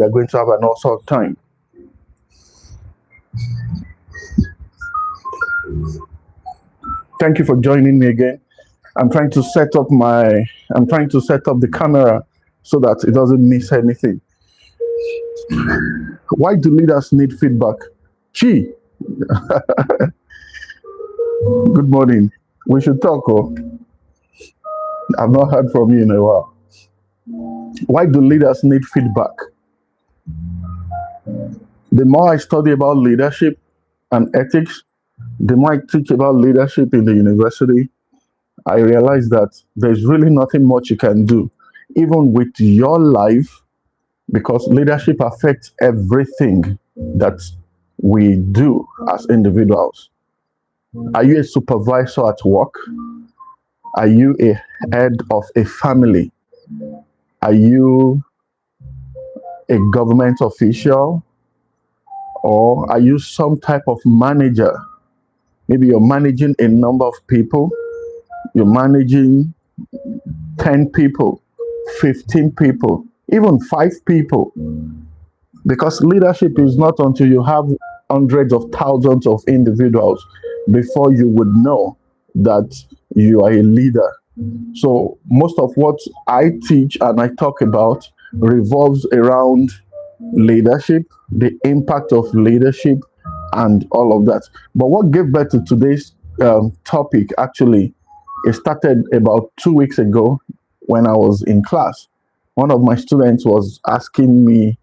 We are going to have an awesome time. Thank you for joining me again. I'm trying to set up the camera so that it doesn't miss anything. Why do leaders need feedback? Chi, good morning. We should talk. Oh, I've not heard from you in a while. Why do leaders need feedback? The more I study about leadership and ethics, the more I teach about leadership in the university, I realize that there's really nothing much you can do, even with your life, because leadership affects everything that we do as individuals. Are you a supervisor at work? Are you a head of a family? Are you a government official? Or are you some type of manager? Maybe you're managing a number of people. You're managing 10 people, 15 people, even 5 people. Because leadership is not until you have hundreds of thousands of individuals before you would know that you are a leader. So most of what I teach and I talk about revolves around leadership, the impact of leadership, and all of that. But what gave birth to today's topic, actually, it started about 2 weeks ago when I was in class. One of my students was asking me,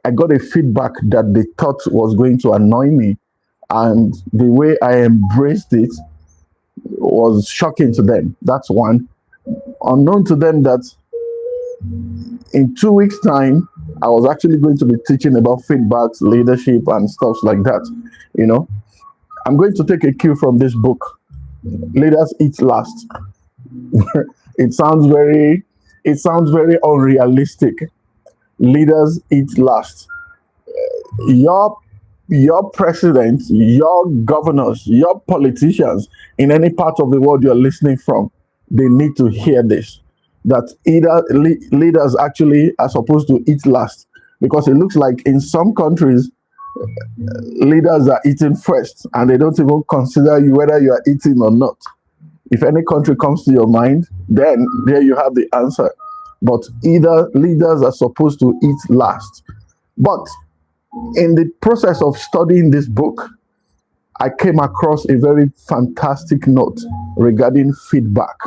I got a feedback that they thought was going to annoy me, and the way I embraced it was shocking to them. That's one. Unknown to them that in 2 weeks' time, I was actually going to be teaching about feedbacks, leadership, and stuff like that. I'm going to take a cue from this book, Leaders Eat Last. It sounds very unrealistic. Leaders eat last. Your president, your governors, your politicians in any part of the world you're listening from, they need to hear this. That either leaders actually are supposed to eat last, because it looks like in some countries leaders are eating first and they don't even consider you whether you are eating or not. If any country comes to your mind, then there you have the answer. But either leaders are supposed to eat last. But in the process of studying this book, I came across a very fantastic note regarding feedback.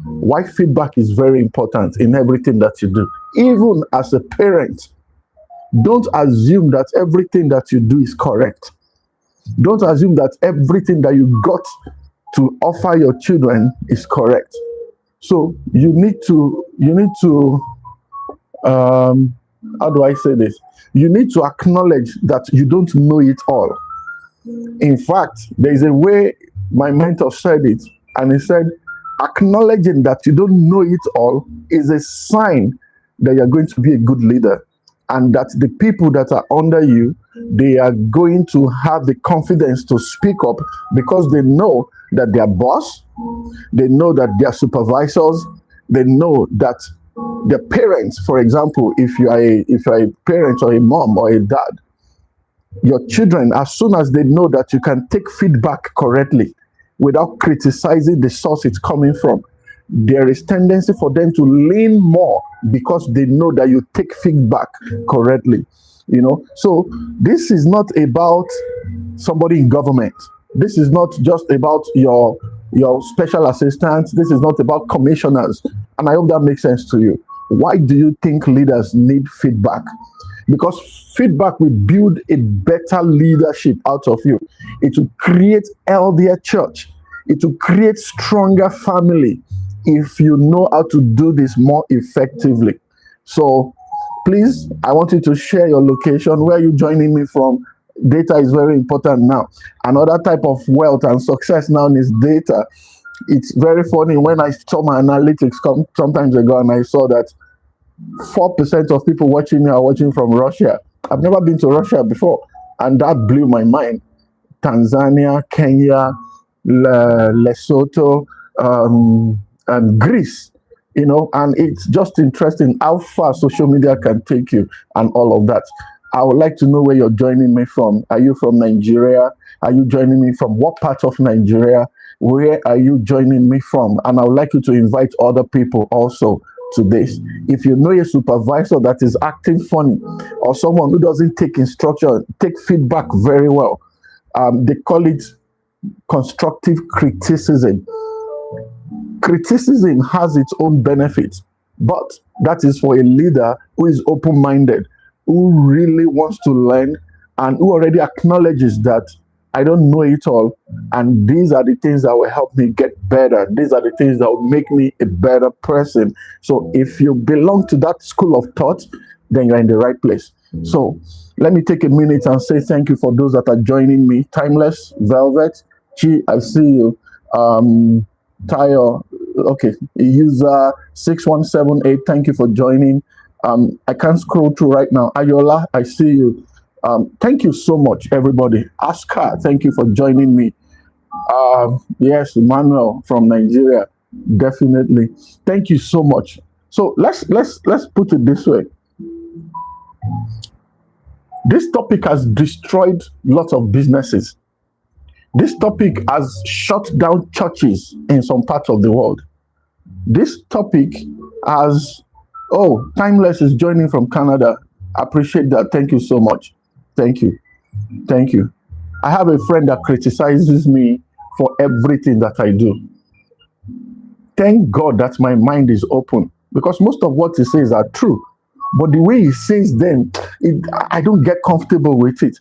Why feedback is very important in everything that you do. Even as a parent, don't assume that everything that you do is correct. Don't assume that everything that you got to offer your children is correct. So you need to how do I say this? You need to acknowledge that you don't know it all. In fact, there is a way my mentor said it, and he said, acknowledging that you don't know it all is a sign that you're going to be a good leader, and that the people that are under you, they are going to have the confidence to speak up, because they know that their boss, they know that their supervisors, they know that their parents, for example, if you are a parent or a mom or a dad, your children, as soon as they know that you can take feedback correctly without criticizing the source it's coming from, there is tendency for them to lean more, because they know that you take feedback correctly. So this is not about somebody in government. This is not just about your special assistants. This is not about commissioners. And I hope that makes sense to you. Why do you think leaders need feedback? Because feedback will build a better leadership out of you. It will create healthier church. It will create stronger family if you know how to do this more effectively. So please, I want you to share your location, where you're joining me from. Data is very important now. Another type of wealth and success now is data. It's very funny when I saw my analytics sometimes ago, and I saw that 4% of people watching me are watching from Russia. I've never been to Russia before, and that blew my mind. Tanzania, Kenya, Lesotho, and Greece. And it's just interesting how far social media can take you and all of that. I would like to know where you're joining me from. Are you from Nigeria? Are you joining me from what part of Nigeria? Where are you joining me from? And I would like you to invite other people also to this. If you know a supervisor that is acting funny, or someone who doesn't take instruction, take feedback very well, they call it constructive criticism. Criticism has its own benefits, but that is for a leader who is open minded, who really wants to learn, and who already acknowledges that I don't know it all, and these are the things that will help me get better. These are the things that will make me a better person. So, if you belong to that school of thought, then you're in the right place. So, let me take a minute and say thank you for those that are joining me. Timeless, Velvet, Chi, I see you. Tayo, okay, user 6178, thank you for joining. I can't scroll through right now. Ayola, I see you. Thank you so much, everybody. Aska, thank you for joining me. Yes, Emmanuel from Nigeria, definitely. Thank you so much. So let's put it this way. This topic has destroyed lots of businesses. This topic has shut down churches in some parts of the world. This topic has, Timeless is joining from Canada. Appreciate that. Thank you so much. Thank you. Thank you. I have a friend that criticizes me for everything that I do. Thank God that my mind is open, because most of what he says are true. But the way he says them, I don't get comfortable with it.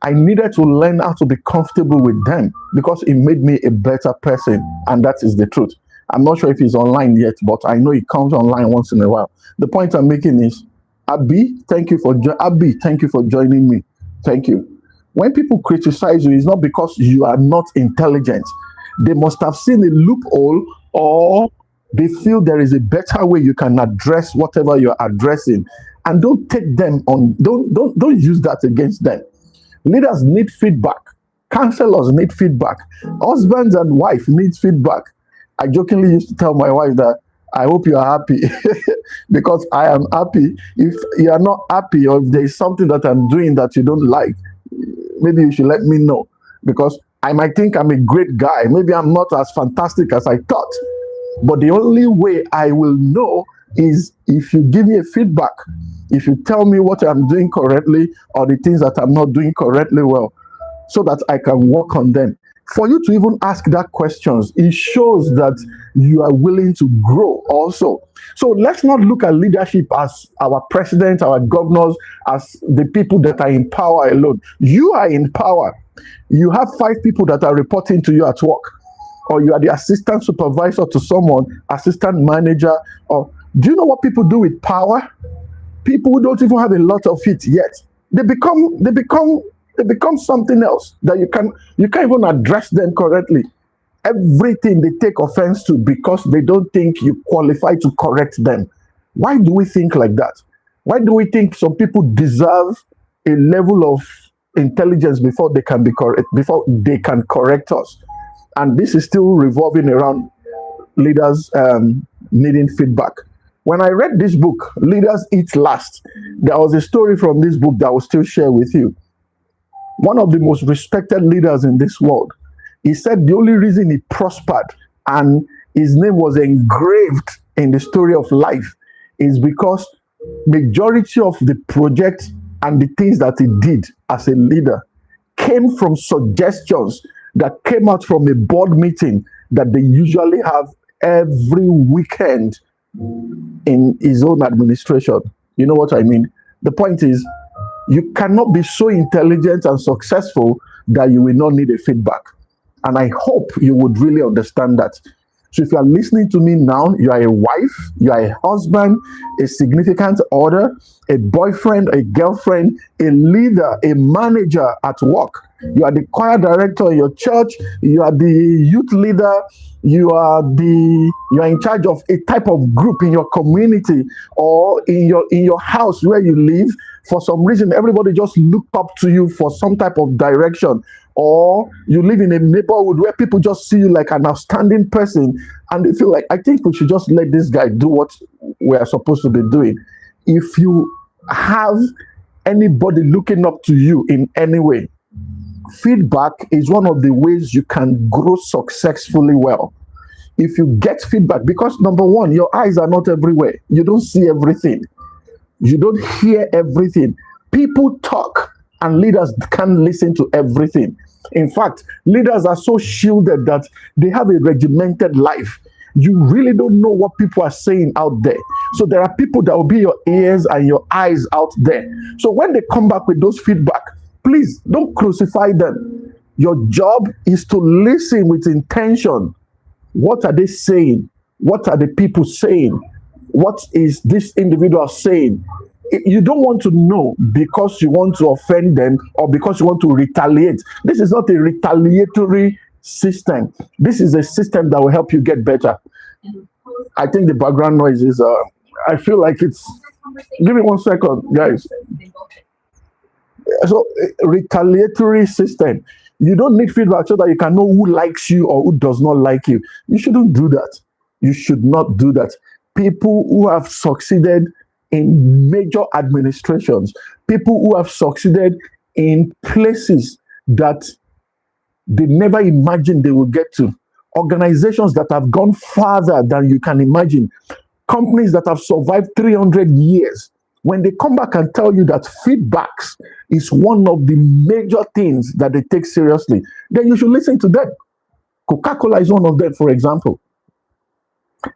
I needed to learn how to be comfortable with them, because it made me a better person, and that is the truth. I'm not sure if he's online yet, but I know he comes online once in a while. The point I'm making is, Abby, thank you for joining me. Thank you. When people criticize you, it's not because you are not intelligent. They must have seen a loophole, or they feel there is a better way you can address whatever you're addressing. And don't take them on, don't use that against them. Leaders need feedback. Counselors need feedback. Husbands and wife need feedback. I jokingly used to tell my wife that I hope you are happy because I am happy. If you are not happy, or if there is something that I'm doing that you don't like, maybe you should let me know, because I might think I'm a great guy. Maybe I'm not as fantastic as I thought. But the only way I will know is if you give me a feedback, if you tell me what I'm doing correctly or the things that I'm not doing correctly well, so that I can work on them. For you to even ask that questions, it shows that you are willing to grow also. So let's not look at leadership as our president, our governors, as the people that are in power alone. You are in power. You have 5 people that are reporting to you at work, or you are the assistant supervisor to someone, assistant manager. Or do you know what people do with power? People who don't even have a lot of it yet, they become something else that you can't even address them correctly. Everything they take offense to, because they don't think you qualify to correct them. Why do we think like that? Why do we think some people deserve a level of intelligence before they can correct us? And this is still revolving around leaders needing feedback. When I read this book, Leaders Eat Last, there was a story from this book that I will still share with you. One of the most respected leaders in this world, he said the only reason he prospered and his name was engraved in the story of life is because majority of the project and the things that he did as a leader came from suggestions that came out from a board meeting that they usually have every weekend in his own administration. You know what I mean? The point is, you cannot be so intelligent and successful that you will not need a feedback. And I hope you would really understand that. So if you are listening to me now, you are a wife, you are a husband, a significant other, a boyfriend, a girlfriend, a leader, a manager at work. You are the choir director in your church, you are the youth leader, you are in charge of a type of group in your community or in your house where you live. for some reason everybody just look up to you for some type of direction, or you live in a neighborhood where people just see you like an outstanding person and they feel like, I think we should just let this guy do what we're supposed to be doing. If you have anybody looking up to you in any way, feedback is one of the ways you can grow successfully well. If you get feedback, because number one, your eyes are not everywhere, you don't see everything, you don't hear everything. People talk and leaders can't listen to everything. In fact, leaders are so shielded that they have a regimented life. You really don't know what people are saying out there. So there are people that will be your ears and your eyes out there. So when they come back with those feedback, please don't crucify them. Your job is to listen with intention. What are they saying? What are the people saying? What is this individual saying? You don't want to know because you want to offend them or because you want to retaliate. This is not a retaliatory system. This is a system that will help you get better. I think the background noise is, I feel like it's, give me 1 second, guys. So, retaliatory system. You don't need feedback so that you can know who likes you or who does not like you. You shouldn't do that. You should not do that. People who have succeeded in major administrations, people who have succeeded in places that they never imagined they would get to, organizations that have gone farther than you can imagine, companies that have survived 300 years, when they come back and tell you that feedbacks is one of the major things that they take seriously, then you should listen to them. Coca-Cola is one of them, for example.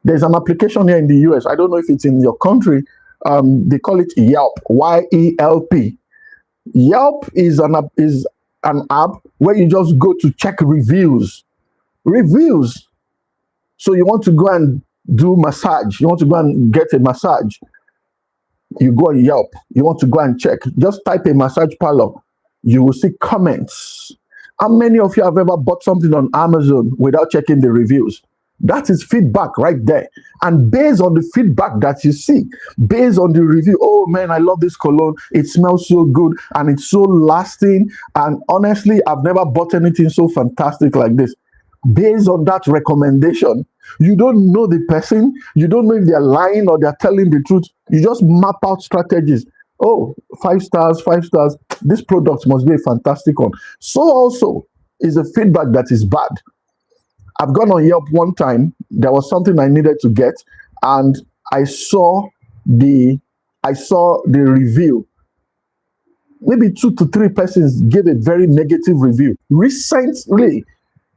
There's an application here in the US. I don't know if it's in your country. They call it Yelp, YELP. Yelp is an app where you just go to check reviews. Reviews. So you want to go and do massage. You want to go and get a massage. You go on Yelp. You want to go and check. Just type a massage parlor. You will see comments. How many of you have ever bought something on Amazon without checking the reviews? That is feedback right there. And based on the feedback that you see, based on the review, oh man, I love this cologne. It smells so good and it's so lasting. And honestly, I've never bought anything so fantastic like this. Based on that recommendation, you don't know the person. You don't know if they're lying or they're telling the truth. You just map out strategies. Oh, 5 stars, 5 stars. This product must be a fantastic one. So also is a feedback that is bad. I've gone on Yelp one time. There was something I needed to get, and I saw the review. Maybe 2 to 3 persons gave a very negative review. Recently,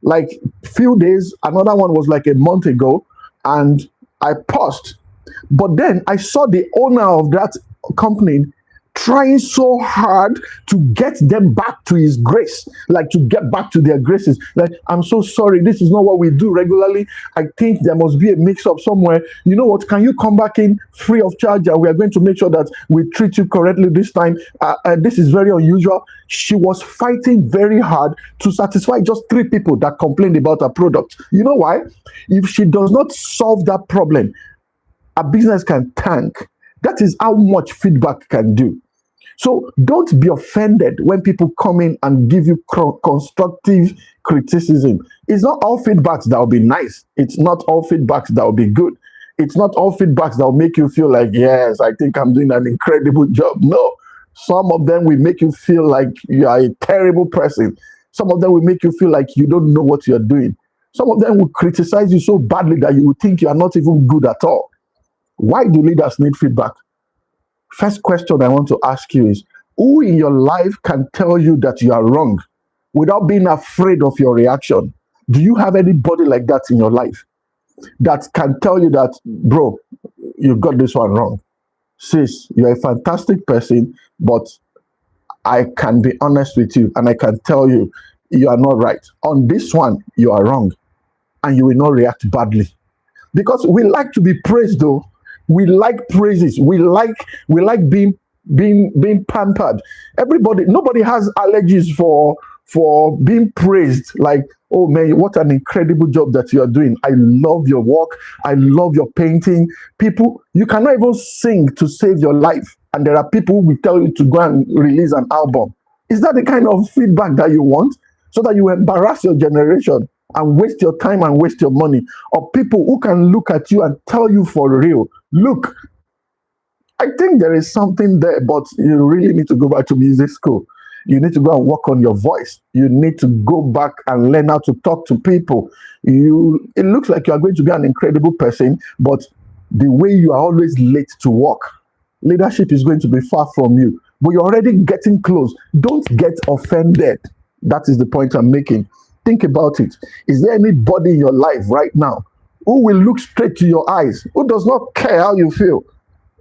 like few days, another one was like a month ago, and I paused. But then I saw the owner of that company trying so hard to get them back to his grace, like to get back to their graces. Like, I'm so sorry, this is not what we do regularly. I think there must be a mix-up somewhere. You know what, can you come back in free of charge, and we are going to make sure that we treat you correctly this time. This is very unusual. She was fighting very hard to satisfy just 3 people that complained about her product. You know why? If she does not solve that problem, a business can tank. That is how much feedback can do. So don't be offended when people come in and give you constructive criticism. It's not all feedbacks that will be nice. It's not all feedbacks that will be good. It's not all feedbacks that will make you feel like, yes, I think I'm doing an incredible job. No, some of them will make you feel like you are a terrible person. Some of them will make you feel like you don't know what you're doing. Some of them will criticize you so badly that you will think you are not even good at all. Why do leaders need feedback? First question I want to ask you is, who in your life can tell you that you are wrong without being afraid of your reaction? Do you have anybody like that in your life that can tell you that, bro, you got this one wrong? Sis, you're a fantastic person, but I can be honest with you and I can tell you, you are not right. On this one, you are wrong, and you will not react badly. Because we like to be praised though. We like praises. We like being pampered. Nobody has allergies for being praised. Like, oh man, what an incredible job that you are doing. I love your work. I love your painting. People, you cannot even sing to save your life. and there are people who will tell you to go and release an album. Is that the kind of feedback that you want? So that you embarrass your generation and waste your time and waste your money? Or people who can look at you and tell you for real, look, I think there is something there, but you really need to go back to music school. You need to go and work on your voice. You need to go back and learn how to talk to people. It looks like you are going to be an incredible person, but the way you are always late to work, leadership is going to be far from you. But you're already getting close. Don't get offended. That is the point I'm making. Think about it. Is there anybody in your life right now who will look straight to your eyes, who does not care how you feel,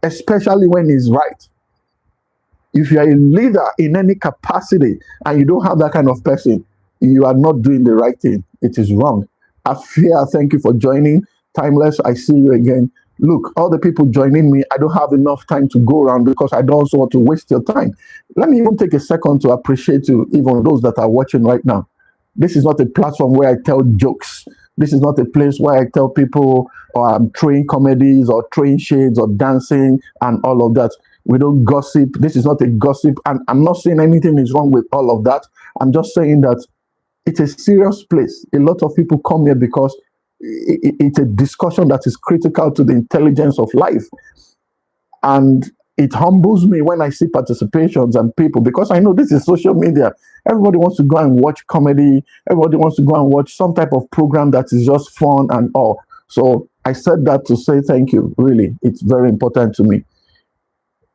especially when he's right? If you are a leader in any capacity and you don't have that kind of person, you are not doing the right thing. It is wrong. Afia, thank you for joining. Timeless, I see you again. Look, all the people joining me, I don't have enough time to go around because I don't also want to waste your time. Let me even take a second to appreciate you, even those that are watching right now. This is not a platform where I tell jokes. This is not a place where I tell people, or I'm throwing comedies or throwing shades or dancing and all of that. We don't gossip. This is not a gossip. And I'm not saying anything is wrong with all of that. I'm just saying that it's a serious place. A lot of people come here because it's a discussion that is critical to the intelligence of life. And it humbles me when I see participations and people, because I know this is social media. Everybody wants to go and watch comedy. Everybody wants to go and watch some type of program that is just fun and all. So I said that to say thank you. Really, it's very important to me.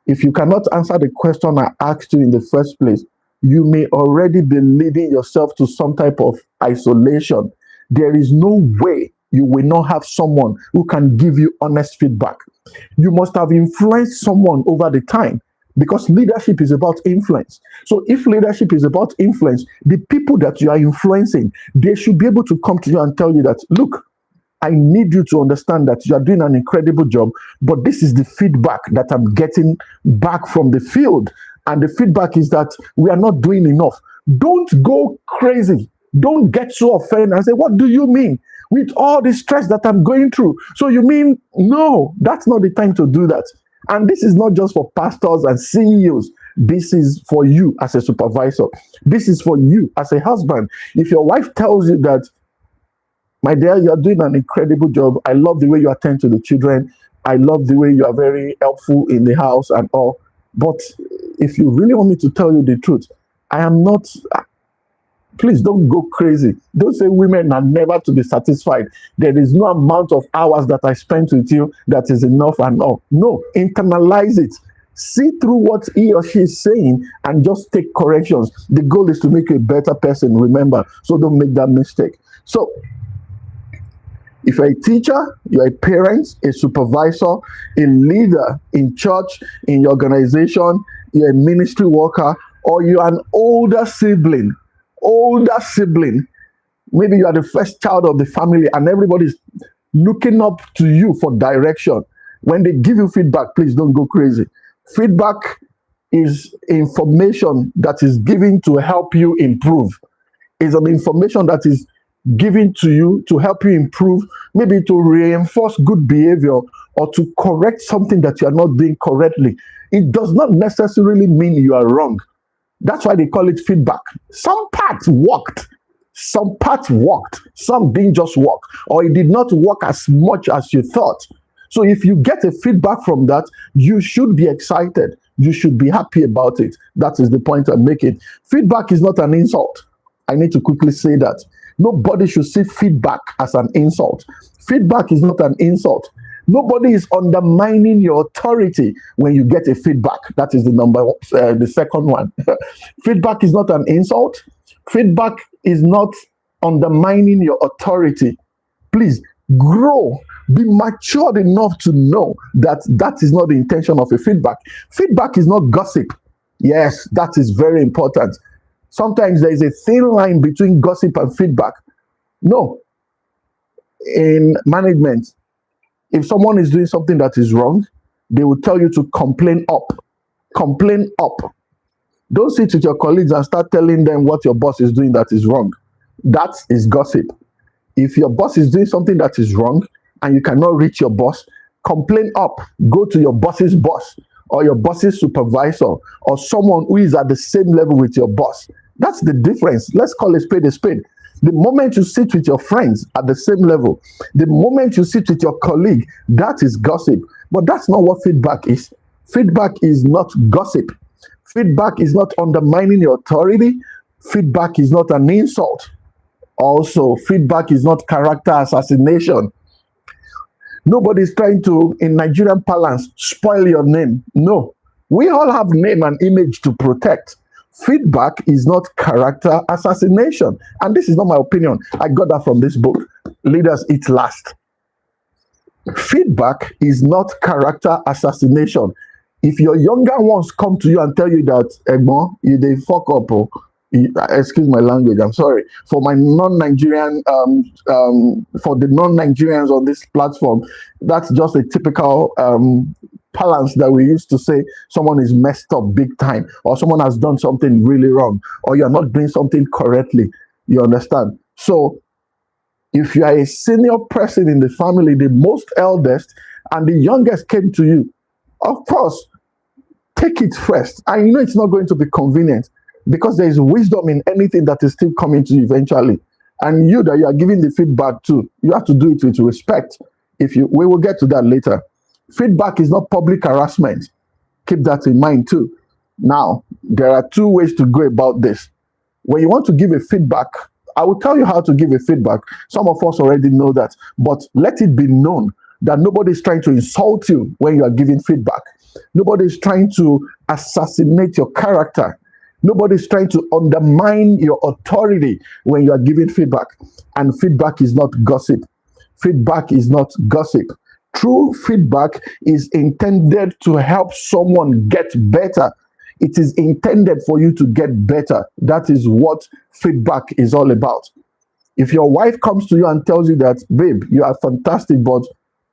If you cannot answer the question I asked you in the first place, you may already be leading yourself to some type of isolation. There is no way you will not have someone who can give you honest feedback. You must have influenced someone over the time, because leadership is about influence. So if leadership is about influence, the people that you are influencing, they should be able to come to you and tell you that, look, I need you to understand that you are doing an incredible job, but this is the feedback that I'm getting back from the field. And the feedback is that we are not doing enough. Don't go crazy. Don't get so offended and say, what do you mean? With all the stress that I'm going through. So you mean, no, that's not the time to do that. And this is not just for pastors and CEOs. This is for you as a supervisor. This is for you as a husband. If your wife tells you that, my dear, you are doing an incredible job. I love the way you attend to the children. I love the way you are very helpful in the house and all. But if you really want me to tell you the truth, I am not. Please don't go crazy. Don't say women are never to be satisfied. There is no amount of hours that I spent with you that is enough and all. No, internalize it. See through what he or she is saying and just take corrections. The goal is to make you a better person, remember. So don't make that mistake. So if you're a teacher, you're a parent, a supervisor, a leader in church, in your organization, you're a ministry worker, or you're an older sibling, maybe you are the first child of the family and everybody's looking up to you for direction. When they give you feedback, please don't go crazy. Feedback is information that is given to help you improve. It's an information that is given to you to help you improve, maybe to reinforce good behavior or to correct something that you are not doing correctly. It does not necessarily mean you are wrong. That's why they call it feedback. Some parts worked, some didn't just work, or it did not work as much as you thought. So if you get a feedback from that, you should be excited. You should be happy about it. That is the point I'm making. Feedback is not an insult. I need to quickly say that. Nobody should see feedback as an insult. Feedback is not an insult. Nobody is undermining your authority when you get a feedback. That is the second one. Feedback is not an insult. Feedback is not undermining your authority. Please grow. Be matured enough to know that that is not the intention of a feedback. Feedback is not gossip. Yes, that is very important. Sometimes there is a thin line between gossip and feedback. No. In management, if someone is doing something that is wrong, they will tell you to complain up. Complain up. Don't sit with your colleagues and start telling them what your boss is doing that is wrong. That is gossip. If your boss is doing something that is wrong and you cannot reach your boss, complain up. Go to your boss's boss. or your boss's supervisor or someone who is at the same level with your boss. That's the difference. Let's call a spade a spade. The moment you sit with your friends at the same level, the moment you sit with your colleague, that is gossip. But that's not what feedback is. Feedback is not gossip. Feedback is not undermining your authority. Feedback is not an insult. Also, feedback is not character assassination. Nobody's trying to, in Nigerian parlance, spoil your name. No. We all have name and image to protect. Feedback is not character assassination. And this is not my opinion. I got that from this book, Leaders Eat Last. Feedback is not character assassination. If your younger ones come to you and tell you that, Egmon, you they fuck up, or excuse my language, I'm sorry. For my non-Nigerian, for the non-Nigerians on this platform, that's just a typical parlance that we used to say someone is messed up big time, or someone has done something really wrong, or you're not doing something correctly. You understand? So if you are a senior person in the family, the most eldest, and the youngest came to you, of course, take it first. And you know it's not going to be convenient, because there is wisdom in anything that is still coming to you eventually. And you that you are giving the feedback to, you have to do it with respect. We will get to that later. Feedback is not public harassment. Keep that in mind too. Now, there are two ways to go about this. When you want to give a feedback, I will tell you how to give a feedback. Some of us already know that, but let it be known that nobody is trying to insult you when you are giving feedback. Nobody is trying to assassinate your character. Nobody is trying to undermine your authority when you are giving feedback. And feedback is not gossip. Feedback is not gossip. True feedback is intended to help someone get better. It is intended for you to get better. That is what feedback is all about. If your wife comes to you and tells you that, babe, you are fantastic, but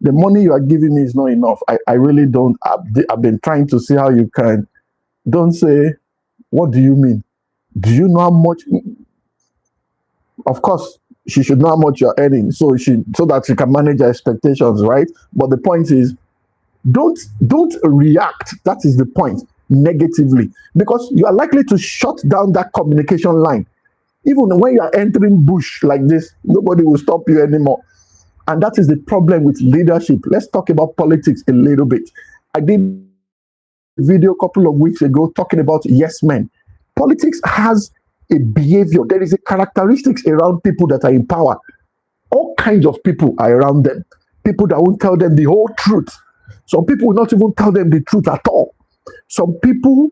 the money you are giving me is not enough. I really don't. I've been trying to see how you can. Don't say, what do you mean? Do you know how much? Of course, she should know how much you're earning, so that she can manage her expectations, right? But the point is, don't react. That is the point, negatively, because you are likely to shut down that communication line. Even when you are entering bush like this, nobody will stop you anymore. And that is the problem with leadership. Let's talk about politics a little bit. I did a video a couple of weeks ago talking about yes men. Politics has a behavior. There is a characteristics around people that are in power. All kinds of people are around them. People that won't tell them the whole truth. Some people will not even tell them the truth at all. Some people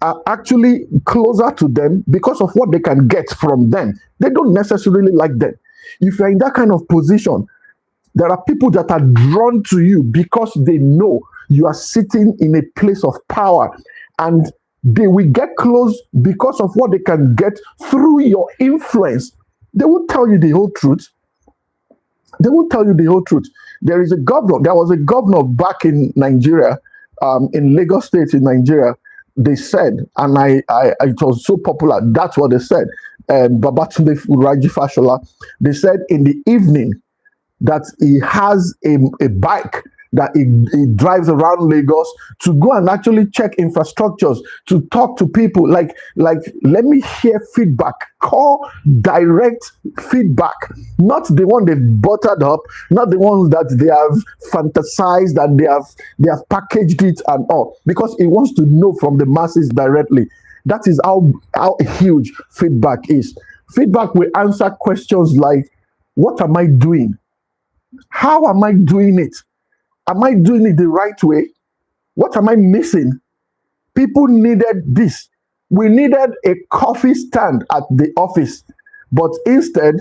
are actually closer to them because of what they can get from them. They don't necessarily like them. If you're in that kind of position, there are people that are drawn to you because they know you are sitting in a place of power, and they will get close because of what they can get through your influence. They won't tell you the whole truth. They won't tell you the whole truth. There was a governor back in Nigeria, in Lagos State in Nigeria. They said, and it was so popular, that's what they said. Babatunde Raji Fashola, they said in the evening that he has a bike that he drives around Lagos to go and actually check infrastructures, to talk to people, like let me hear feedback, call direct feedback, not the one they've buttered up, not the ones that they have fantasized and they have packaged it and all, because he wants to know from the masses directly. That is how huge feedback is. Feedback will answer questions like, what am I doing? How am I doing it? Am I doing it the right way? What am I missing? People needed this. We needed a coffee stand at the office, but instead,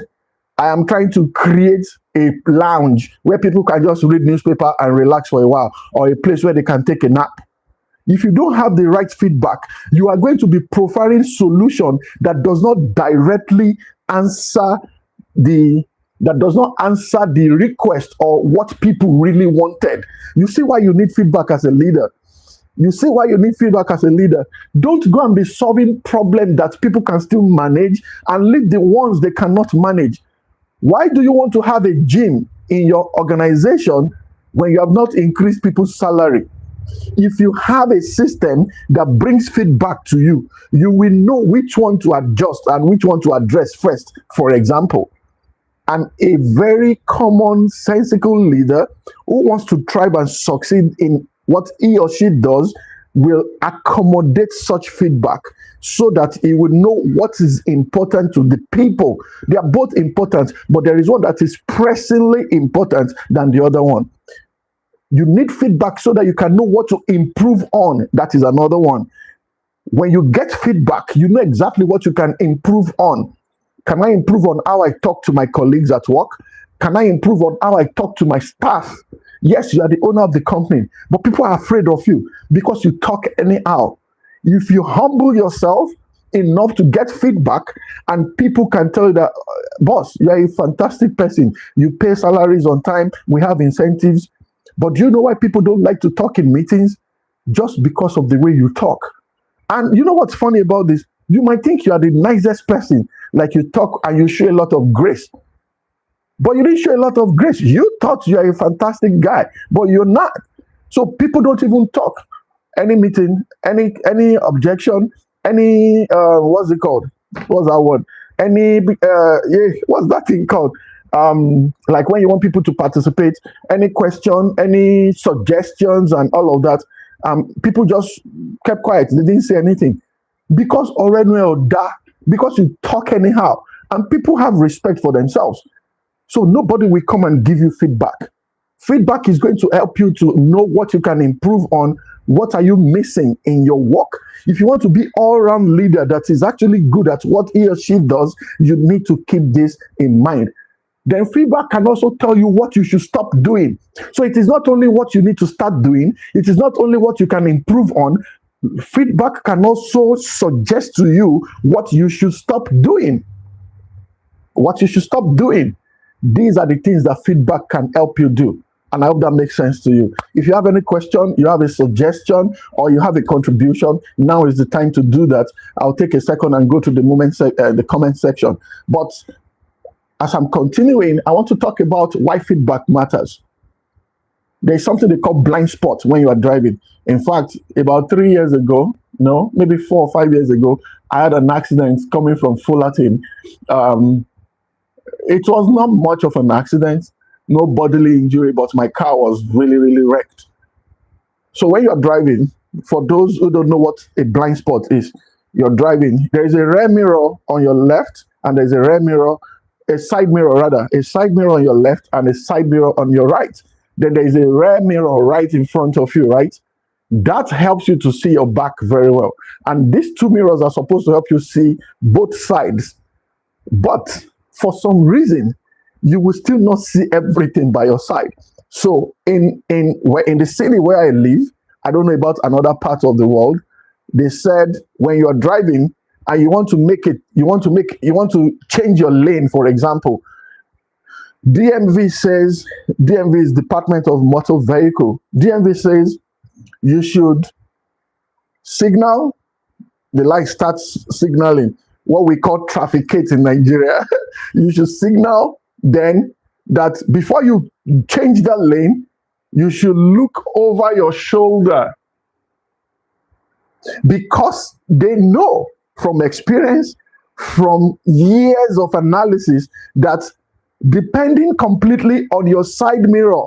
I am trying to create a lounge where people can just read newspaper and relax for a while, or a place where they can take a nap. If you don't have the right feedback, you are going to be profiling solution that does not directly answer the request or what people really wanted. You see why you need feedback as a leader. You see why you need feedback as a leader. Don't go and be solving problems that people can still manage and leave the ones they cannot manage. Why do you want to have a gym in your organization when you have not increased people's salary? If you have a system that brings feedback to you, you will know which one to adjust and which one to address first. For example, and a very common sensical leader who wants to thrive and succeed in what he or she does will accommodate such feedback so that he will know what is important to the people. They are both important, but there is one that is pressingly important than the other one. You need feedback so that you can know what to improve on. That is another one. When you get feedback, you know exactly what you can improve on. Can I improve on how I talk to my colleagues at work? Can I improve on how I talk to my staff? Yes, you are the owner of the company, but people are afraid of you because you talk anyhow. If you humble yourself enough to get feedback, and people can tell you that, boss, you are a fantastic person. You pay salaries on time. We have incentives. But do you know why people don't like to talk in meetings? Just because of the way you talk. And you know what's funny about this? You might think you are the nicest person, like you talk and you show a lot of grace. But you didn't show a lot of grace. You thought you are a fantastic guy, but you're not. So people don't even talk. Any meeting, any objection, any what's it called? What's that word? Any what's that thing called? Like when you want people to participate, any question, any suggestions, and all of that. People just kept quiet. They didn't say anything because already because you talk anyhow, and people have respect for themselves. So nobody will come and give you feedback. Feedback is going to help you to know what you can improve on. What are you missing in your work? If you want to be all-round leader that is actually good at what he or she does, you need to keep this in mind. Then feedback can also tell you what you should stop doing. So it is not only what you need to start doing, it is not only what you can improve on. Feedback can also suggest to you what you should stop doing. What you should stop doing. These are the things that feedback can help you do. And I hope that makes sense to you. If you have any question, you have a suggestion, or you have a contribution, now is the time to do that. I'll take a second and go to the comment section. But as I'm continuing, I want to talk about why feedback matters. There's something they call blind spot when you are driving. In fact, about 3 years ago, no, maybe 4 or 5 years ago, I had an accident coming from Fullerton. It was not much of an accident, no bodily injury, but my car was really, really wrecked. So when you're driving, for those who don't know what a blind spot is, you're driving, there is a rear mirror on your left, and there's a side mirror on your left and a side mirror on your right. Then there is a rear mirror right in front of you, right? That helps you to see your back very well. And these two mirrors are supposed to help you see both sides. But for some reason, you will still not see everything by your side. So in the city where I live, I don't know about another part of the world, they said when you're driving and you want to change your lane, for example, DMV is Department of Motor Vehicle. DMV says you should signal, the light starts signaling, what we call trafficate in Nigeria. You should signal then that before you change that lane, you should look over your shoulder, because they know from experience, from years of analysis, that depending completely on your side mirror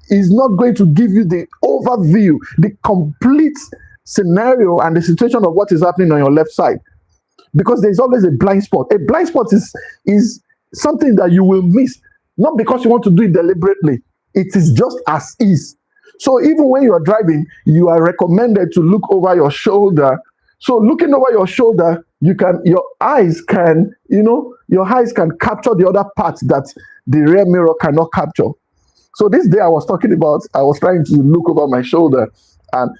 is not going to give you the overview, the complete scenario and the situation of what is happening on your left side, because there's always a blind spot. A blind spot is something that you will miss, not because you want to do it deliberately. It is just as is. So even when you are driving, you are recommended to look over your shoulder. So looking over your shoulder, your eyes can capture the other parts that the rear mirror cannot capture. So this day I was trying to look over my shoulder, and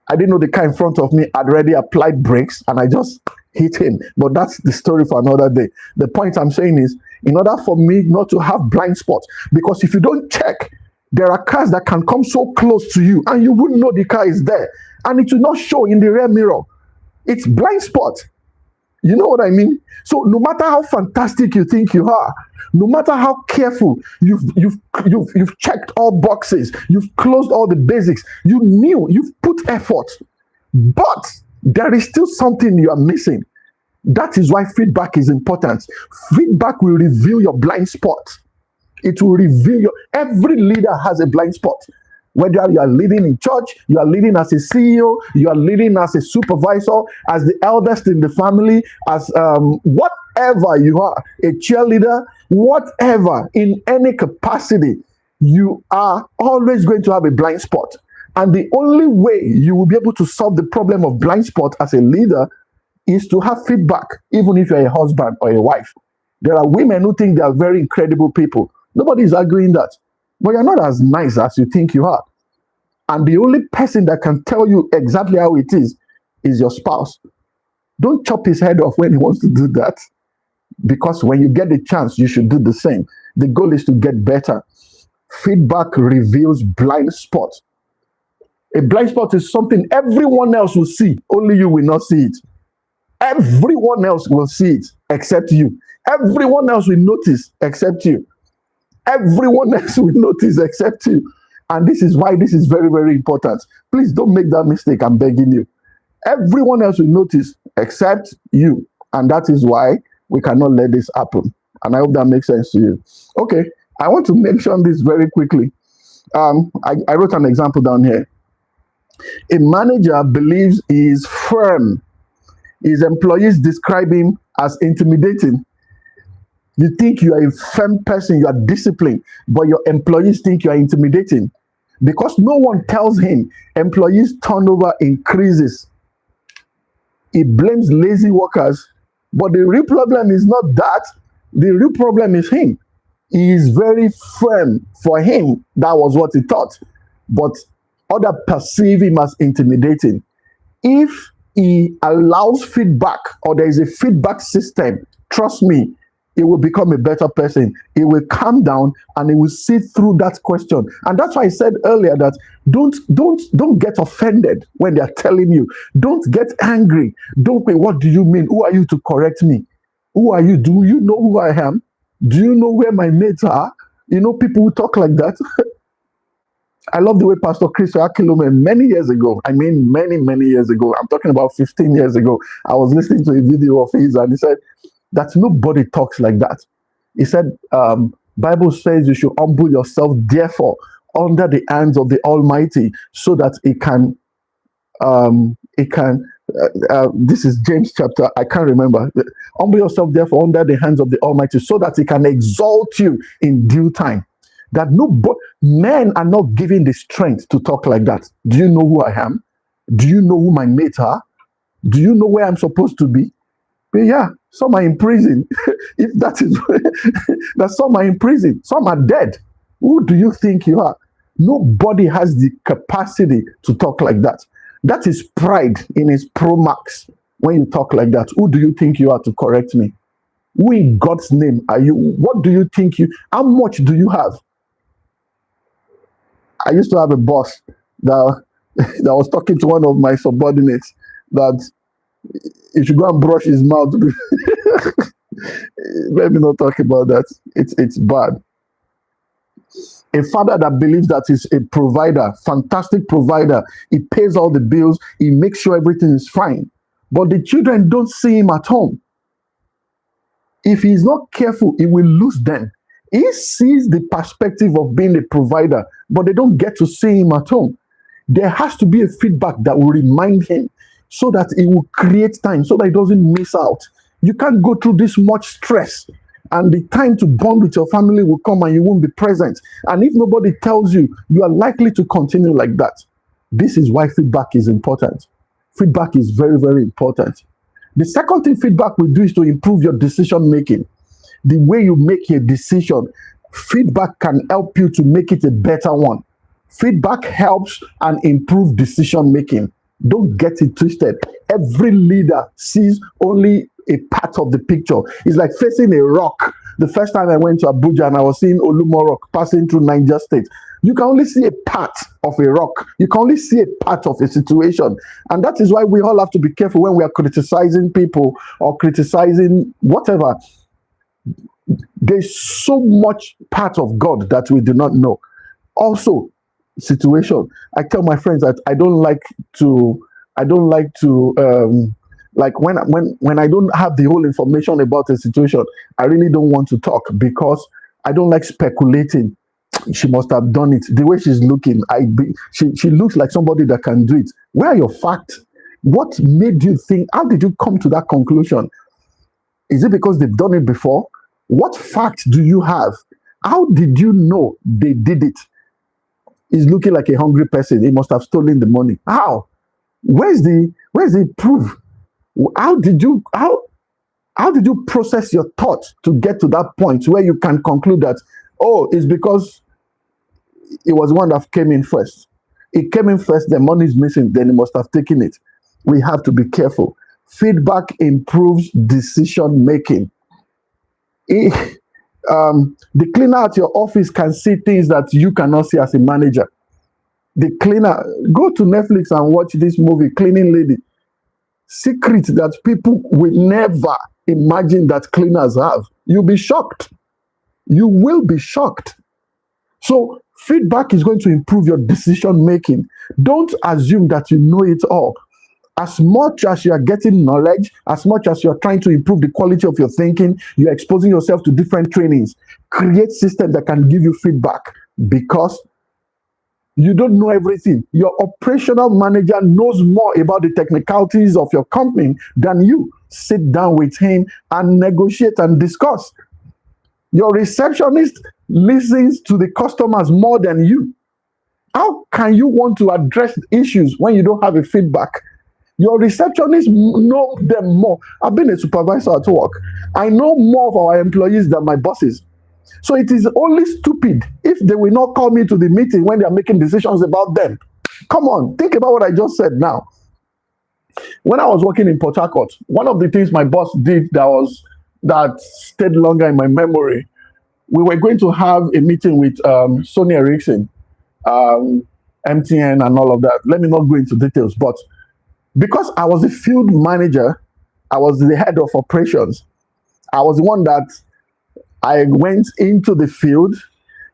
I didn't know the car in front of me had already applied brakes, and I just hit him. But that's the story for another day. The point I'm saying is, in order for me not to have blind spots, because if you don't check, there are cars that can come so close to you and you wouldn't know the car is there, and it will not show in the rear mirror. It's blind spot. You know what I mean? So no matter how fantastic you think you are, no matter how careful you've checked all boxes, you've closed all the basics, you've put effort, but there is still something you are missing. That is why feedback is important. Feedback will reveal your blind spot. It will reveal every leader has a blind spot. Whether you are leading in church, you are leading as a CEO, you are leading as a supervisor, as the eldest in the family, as whatever you are, a cheerleader, whatever, in any capacity, you are always going to have a blind spot. And the only way you will be able to solve the problem of blind spot as a leader is to have feedback, even if you're a husband or a wife. There are women who think they are very incredible people. Nobody is arguing that. But you're not as nice as you think you are. And the only person that can tell you exactly how it is your spouse. Don't chop his head off when he wants to do that. Because when you get the chance, you should do the same. The goal is to get better. Feedback reveals blind spots. A blind spot is something everyone else will see, only you will not see it. Everyone else will see it except you. Everyone else will notice except you. Everyone else will notice except you. And this is why this is very, very important. Please don't make that mistake. I'm begging you. Everyone else will notice except you. And that is why we cannot let this happen. And I hope that makes sense to you. Okay, I want to mention this very quickly. I wrote an example down here. A manager believes he is firm. His employees describe him as intimidating. You think you are a firm person, you are disciplined, but your employees think you are intimidating. Because no one tells him employees' turnover increases. He blames lazy workers, but the real problem is not that. The real problem is him. He is very firm. For him, that was what he thought. But others perceive him as intimidating. If he allows feedback, or there is a feedback system, trust me, he will become a better person. He will calm down and he will see through that question. And that's why I said earlier that don't get offended when they are telling you. Don't get angry. Don't say, what do you mean? Who are you to correct me? Who are you? Do you know who I am? Do you know where my mates are? You know, people who talk like that. I love the way Pastor Chris Akilome many years ago, many years ago, I'm talking about 15 years ago, I was listening to a video of his and he said that nobody talks like that. He said, Bible says you should humble yourself, therefore, under the hands of the Almighty, so that this is James chapter, I can't remember. Humble yourself, therefore, under the hands of the Almighty, so that he can exalt you in due time. That men are not given the strength to talk like that. Do you know who I am? Do you know who my mates are? Do you know where I'm supposed to be? But yeah, some are in prison. If that is that, some are in prison, some are dead. Who do you think you are? Nobody has the capacity to talk like that. That is pride in its pro max. When you talk like that, who do you think you are to correct me? Who in God's name are you? What do you think how much do you have? I used to have a boss that was talking to one of my subordinates that he should go and brush his mouth. Let me not talk about that. It's bad. A father that believes that he's a provider, fantastic provider. He pays all the bills. He makes sure everything is fine. But the children don't see him at home. If he's not careful, he will lose them. He sees the perspective of being a provider, but they don't get to see him at home. There has to be a feedback that will remind him so that he will create time, so that he doesn't miss out. You can't go through this much stress, and the time to bond with your family will come and you won't be present. And if nobody tells you, you are likely to continue like that. This is why feedback is important. Feedback is very, very important. The second thing feedback will do is to improve your decision making. The way you make a decision, feedback can help you to make it a better one. Feedback helps and improves decision making. Don't get it twisted. Every leader sees only a part of the picture. It's like facing a rock. The first time I went to Abuja and I was seeing Olumo Rock passing through Niger State, You can only see a part of a rock. You can only see a part of a situation. And that is why we all have to be careful when we are criticizing people or criticizing whatever. There's so much part of God that we do not know. Also, situation. I tell my friends that I don't like to like when I don't have the whole information about a situation, I really don't want to talk because I don't like speculating. She must have done it. The way she's looking, she looks like somebody that can do it. Where are your facts? What made you think? How did you come to that conclusion? Is it because they've done it before? What facts do you have? How did you know they did it? He's looking like a hungry person. He must have stolen the money. How? Where's the proof? How did you process your thoughts to get to that point where you can conclude that, oh, it's because it was one that came in first. It came in first, the money is missing, then he must have taken it. We have to be careful. Feedback improves decision making. The cleaner at your office can see things that you cannot see as a manager. The cleaner, go to Netflix and watch this movie, Cleaning Lady. Secrets that people will never imagine that cleaners have. You'll be shocked. You will be shocked. So feedback is going to improve your decision making. Don't assume that you know it all. As much as you are getting knowledge, as much as you're trying to improve the quality of your thinking, you're exposing yourself to different trainings. Create systems that can give you feedback because you don't know everything. Your operational manager knows more about the technicalities of your company than you. Sit down with him and negotiate and discuss. Your receptionist listens to the customers more than you. How can you want to address issues when you don't have a feedback? Your receptionists know them more. I've been a supervisor at work. I know more of our employees than my bosses. So it is only stupid if they will not call me to the meeting when they are making decisions about them. Come on, think about what I just said now. When I was working in Port Harcourt, one of the things my boss did that stayed longer in my memory, we were going to have a meeting with Sony Ericsson, MTN, and all of that. Let me not go into details, but because I was the field manager, I was the head of operations. I was the one that I went into the field.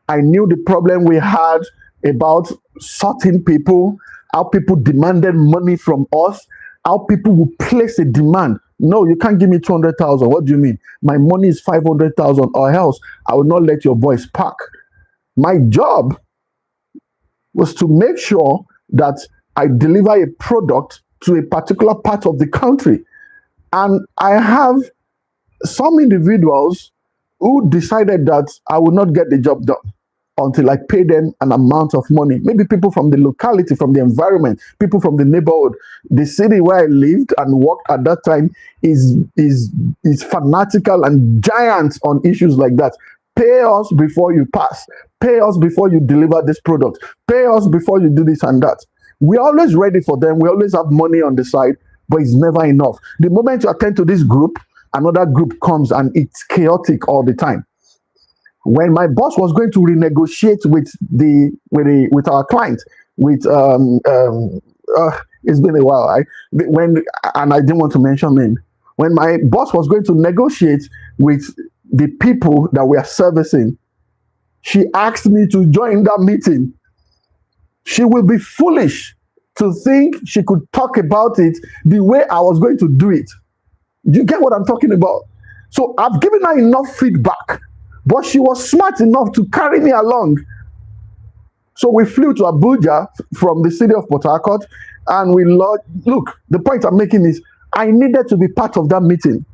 I knew the problem we had about sorting people, how people demanded money from us, how people would place a demand. No, you can't give me 200,000. What do you mean? My money is 500,000 or else I will not let your boys park. My job was to make sure that I deliver a product to a particular part of the country. And I have some individuals who decided that I would not get the job done until I pay them an amount of money. Maybe people from the locality, from the environment, people from the neighborhood. The city where I lived and worked at that time is fanatical and giant on issues like that. Pay us before you pass. Pay us before you deliver this product. Pay us before you do this and that. We're always ready for them. We always have money on the side, but it's never enough. The moment you attend to this group, another group comes and it's chaotic all the time. When my boss was going to renegotiate with our client, it's been a while. I didn't want to mention name. When my boss was going to negotiate with the people that we are servicing, she asked me to join that meeting. She will be foolish to think she could talk about it the way I was going to do it. You get what I'm talking about? So I've given her enough feedback, but she was smart enough to carry me along. So we flew to Abuja from the city of Port Harcourt, and look, the point I'm making is I needed to be part of that meeting.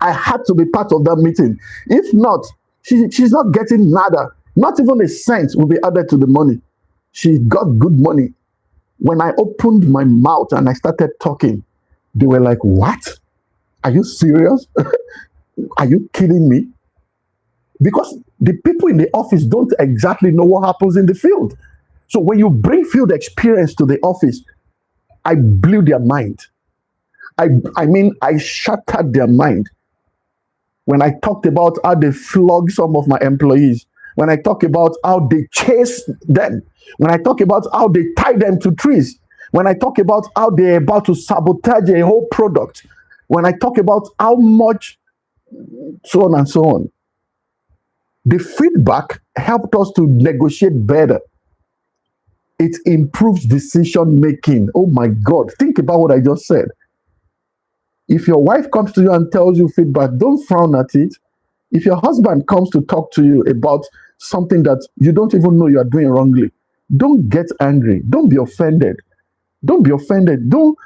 I had to be part of that meeting. If not, she's not getting nada. Not even a cent will be added to the money. She got good money. When I opened my mouth and I started talking, they were like, what? Are you serious? Are you kidding me? Because the people in the office don't exactly know what happens in the field. So when you bring field experience to the office, I blew their mind. I shattered their mind. When I talked about how they flog some of my employees, when I talk about how they chase them, when I talk about how they tie them to trees, when I talk about how they're about to sabotage a whole product, when I talk about how much, so on and so on. The feedback helped us to negotiate better. It improves decision making. Oh my God, think about what I just said. If your wife comes to you and tells you feedback, don't frown at it. If your husband comes to talk to you about something that you don't even know you are doing wrongly, don't get angry. Don't be offended. Don't be offended. Don't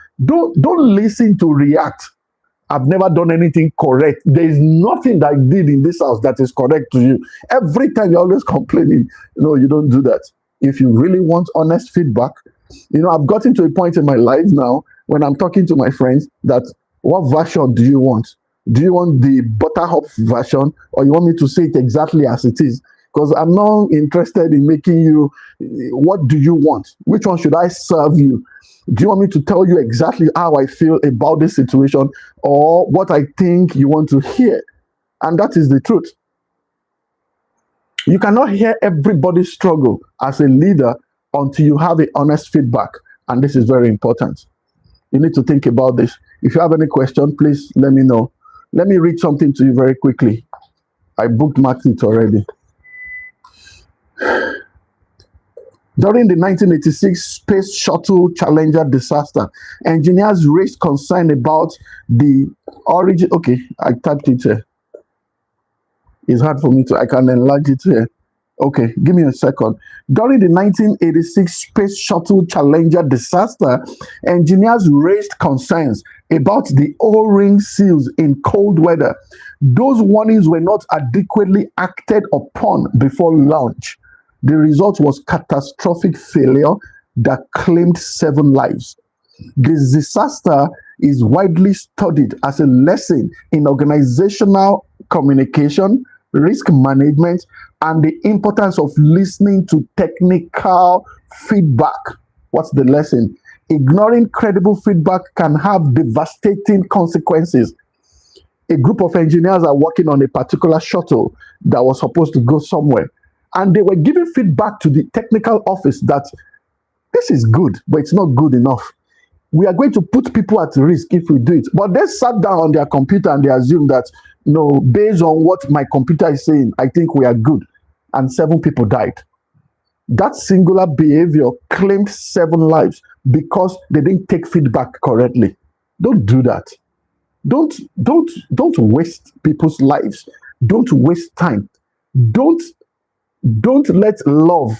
listen to react. I've never done anything correct. There is nothing that I did in this house that is correct to you. Every time you're always complaining. No, you don't do that. If you really want honest feedback, I've gotten to a point in my life now when I'm talking to my friends that, what version do you want? Do you want the butterhop version, or you want me to say it exactly as it is? Because I'm not interested in making you, what do you want? Which one should I serve you? Do you want me to tell you exactly how I feel about this situation, or what I think you want to hear? And that is the truth. You cannot hear everybody's struggle as a leader until you have a honest feedback. And this is very important. You need to think about this. If you have any question, please let me know. Let me read something to you very quickly. I bookmarked it already. During the 1986 Space Shuttle Challenger disaster, engineers raised concern about the origin. Okay, I typed it here. It's hard for me to, I can enlarge it here. Okay, give me a second. During the 1986 Space Shuttle Challenger disaster, engineers raised concerns about the O-ring seals in cold weather. Those warnings were not adequately acted upon before launch. The result was catastrophic failure that claimed 7 lives. This disaster is widely studied as a lesson in organizational communication, risk management, and the importance of listening to technical feedback. What's the lesson? Ignoring credible feedback can have devastating consequences. A group of engineers are working on a particular shuttle that was supposed to go somewhere, and they were giving feedback to the technical office that this is good, but it's not good enough. We are going to put people at risk if we do it. But they sat down on their computer and they assumed that, no, based on what my computer is saying, I think we are good. And 7 people died. That singular behavior claimed 7 lives because they didn't take feedback correctly. Don't do that. Don't waste people's lives. Don't waste time. Don't let love,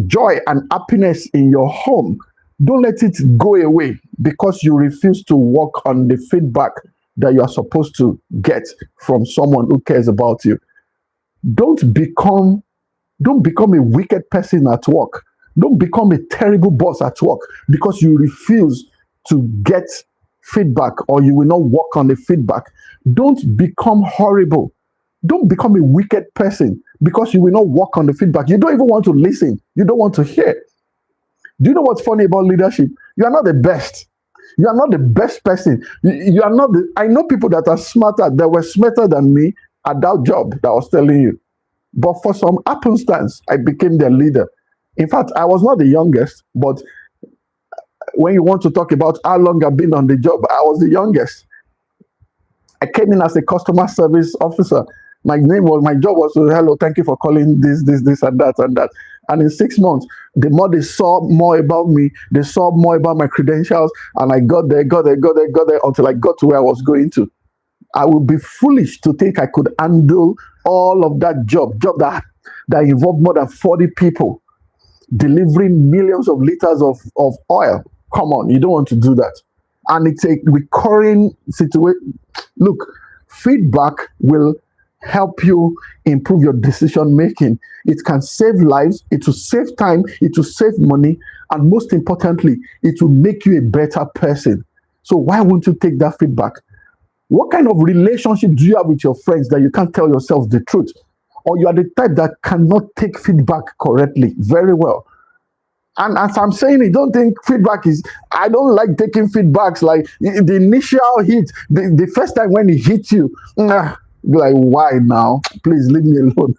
joy, and happiness in your home, don't let it go away because you refuse to work on the feedback that you are supposed to get from someone who cares about you. Don't become a wicked person at work. Don't become a terrible boss at work because you refuse to get feedback or you will not work on the feedback. Don't become horrible. Don't become a wicked person because you will not work on the feedback. You don't even want to listen. You don't want to hear. Do you know what's funny about leadership? You are not the best. You are not the best person. You are not the. I know people that are smarter, that were smarter than me at that job that I was telling you. But for some happenstance, I became their leader. In fact, I was not the youngest, but when you want to talk about how long I've been on the job, I was the youngest. I came in as a customer service officer. My job was, hello, thank you for calling this, and that, and that. And in 6 months, the more they saw more about me, they saw more about my credentials, and I got there until I got to where I was going to. I would be foolish to think I could handle all of that job that involved more than 40 people, delivering millions of liters of oil. Come on, you don't want to do that. And it's a recurring situation. Look, feedback will help you improve your decision making. It can save lives, it will save time, it will save money, and most importantly, it will make you a better person. So why won't you take that feedback? What kind of relationship do you have with your friends that you can't tell yourself the truth? Or you are the type that cannot take feedback correctly? Very well. And as I'm saying, I don't think feedback is, I don't like taking feedbacks like the initial hit, the first time when it hits you, Be like, why now? Please leave me alone.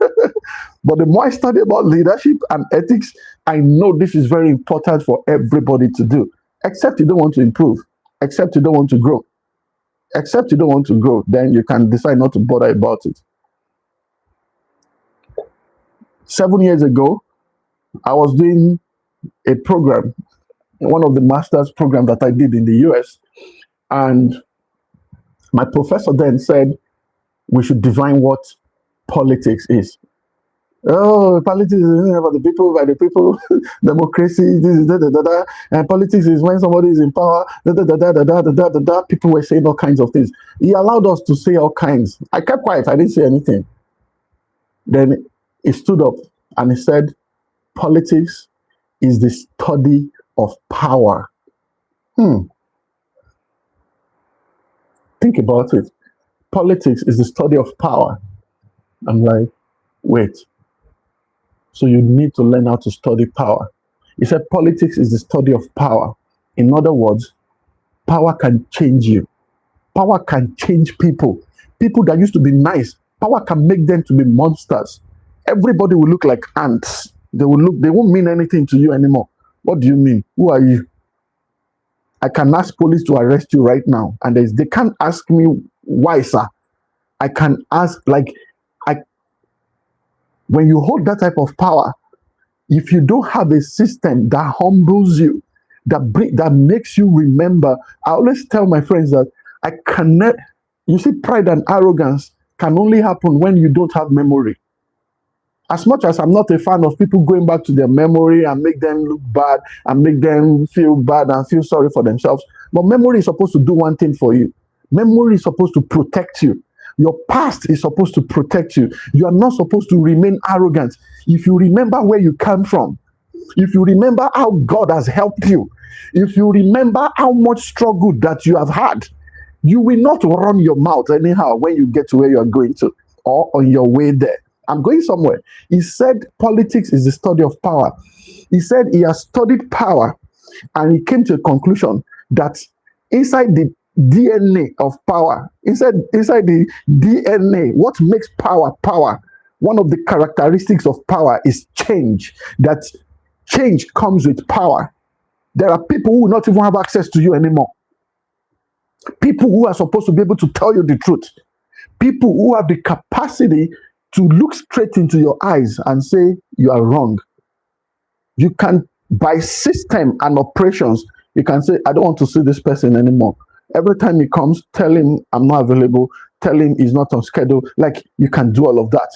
But the more I study about leadership and ethics, I know this is very important for everybody to do. Except you don't want to improve, except you don't want to grow, except you don't want to grow, then you can decide not to bother about it. 7 years ago, I was doing a program, one of the master's program that I did in the US, and my professor then said we should define what politics is. Oh, politics is about the people, by the people, democracy, this, da, da, da, da. And politics is when somebody is in power, da, da, da, da, da, da, da, da, da. People were saying all kinds of things. He allowed us to say all kinds. I kept quiet, I didn't say anything. Then he stood up and he said, politics is the study of power. Think about it. Politics is the study of power. I'm like, wait. So you need to learn how to study power. He said politics is the study of power. In other words, power can change you. Power can change people. People that used to be nice, power can make them to be monsters. Everybody will look like ants. They won't mean anything to you anymore. What do you mean? Who are you? I can ask police to arrest you right now, and they can't ask me why, sir. I can ask, when you hold that type of power, if you don't have a system that humbles you, that makes you remember, I always tell my friends that I cannot. You see, pride and arrogance can only happen when you don't have memory. As much as I'm not a fan of people going back to their memory and make them look bad and make them feel bad and feel sorry for themselves, but memory is supposed to do one thing for you. Memory is supposed to protect you. Your past is supposed to protect you. You are not supposed to remain arrogant. If you remember where you come from, if you remember how God has helped you, if you remember how much struggle that you have had, you will not run your mouth anyhow when you get to where you are going to or on your way there. I'm going somewhere. He said politics is the study of power. He said he has studied power and he came to a conclusion that inside the DNA of power, inside the DNA, what makes power power? One of the characteristics of power is change. That change comes with power. There are people who will not even have access to you anymore. People who are supposed to be able to tell you the truth. People who have the capacity to look straight into your eyes and say you are wrong. You can, by system and operations, you can say, I don't want to see this person anymore. Every time he comes, tell him I'm not available, tell him he's not on schedule. Like, you can do all of that.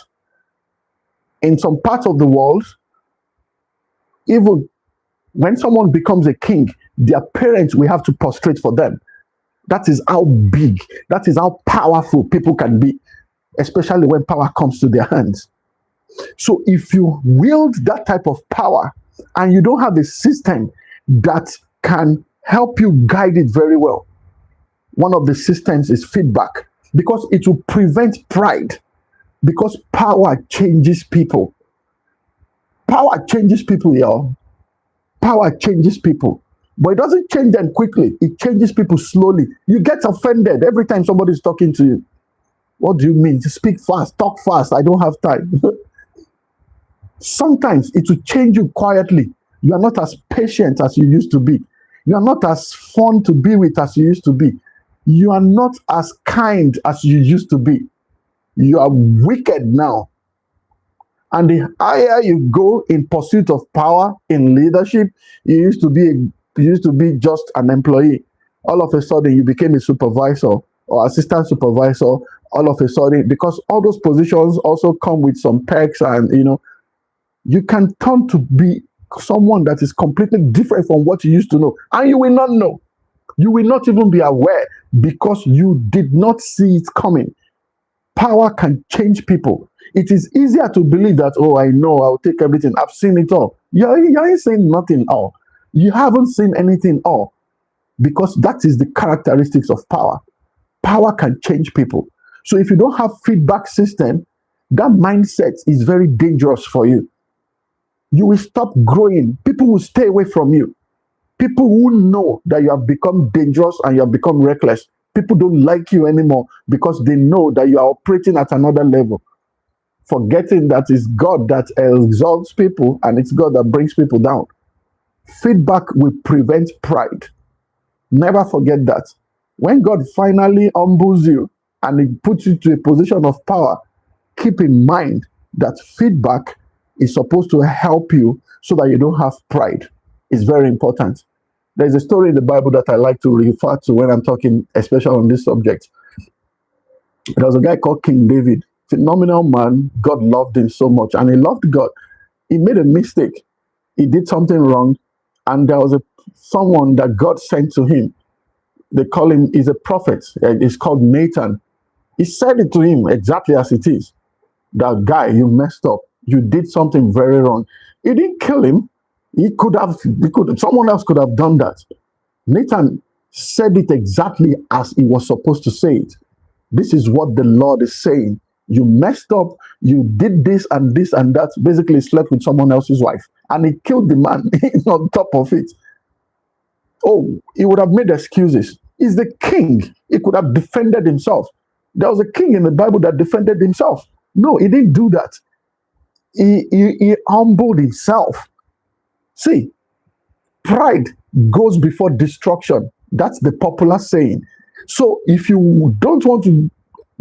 In some parts of the world, even when someone becomes a king, their parents will have to prostrate for them. That is how big, that is how powerful people can be, especially when power comes to their hands. So if you wield that type of power and you don't have a system that can help you guide it very well, one of the systems is feedback, because it will prevent pride, because power changes people. Power changes people, y'all. Power changes people. But it doesn't change them quickly. It changes people slowly. You get offended every time somebody is talking to you. What do you mean? Speak fast, talk fast. I don't have time. Sometimes it will change you quietly. You are not as patient as you used to be. You are not as fun to be with as you used to be. You are not as kind as you used to be. You are wicked now. And the higher you go in pursuit of power, in leadership, you used to be just an employee. All of a sudden, you became a supervisor or assistant supervisor. All of a sudden, because all those positions also come with some perks, and you can turn to be someone that is completely different from what you used to know, and you will not know. You will not even be aware because you did not see it coming. Power can change people. It is easier to believe that, oh, I know, I'll take everything. I've seen it all. You ain't seen nothing all. You haven't seen anything all, because that is the characteristics of power. Power can change people. So if you don't have feedback system, that mindset is very dangerous for you. You will stop growing. People will stay away from you. People who know that you have become dangerous and you have become reckless, People don't like you anymore because they know that you are operating at another level, forgetting that it's God that exalts people and it's God that brings people down. Feedback will prevent pride. Never forget that. When God finally humbles you and He puts you to a position of power, keep in mind that feedback is supposed to help you so that you don't have pride. It's very important. There's a story in the Bible that I like to refer to when I'm talking, especially on this subject. There was a guy called King David, phenomenal man. God loved him so much, and he loved God. He made a mistake. He did something wrong, and there was someone that God sent to him. They call him, he's a prophet. It's called Nathan. He said it to him exactly as it is. That guy, you messed up. You did something very wrong. He didn't kill him. Someone else could have done that. Nathan said it exactly as he was supposed to say it. This is what the Lord is saying. You messed up. You did this and this and that. Basically, slept with someone else's wife. And he killed the man on top of it. Oh, he would have made excuses. He's the king. He could have defended himself. There was a king in the Bible that defended himself. No, he didn't do that. He humbled himself. See, pride goes before destruction. That's the popular saying. So if you don't want to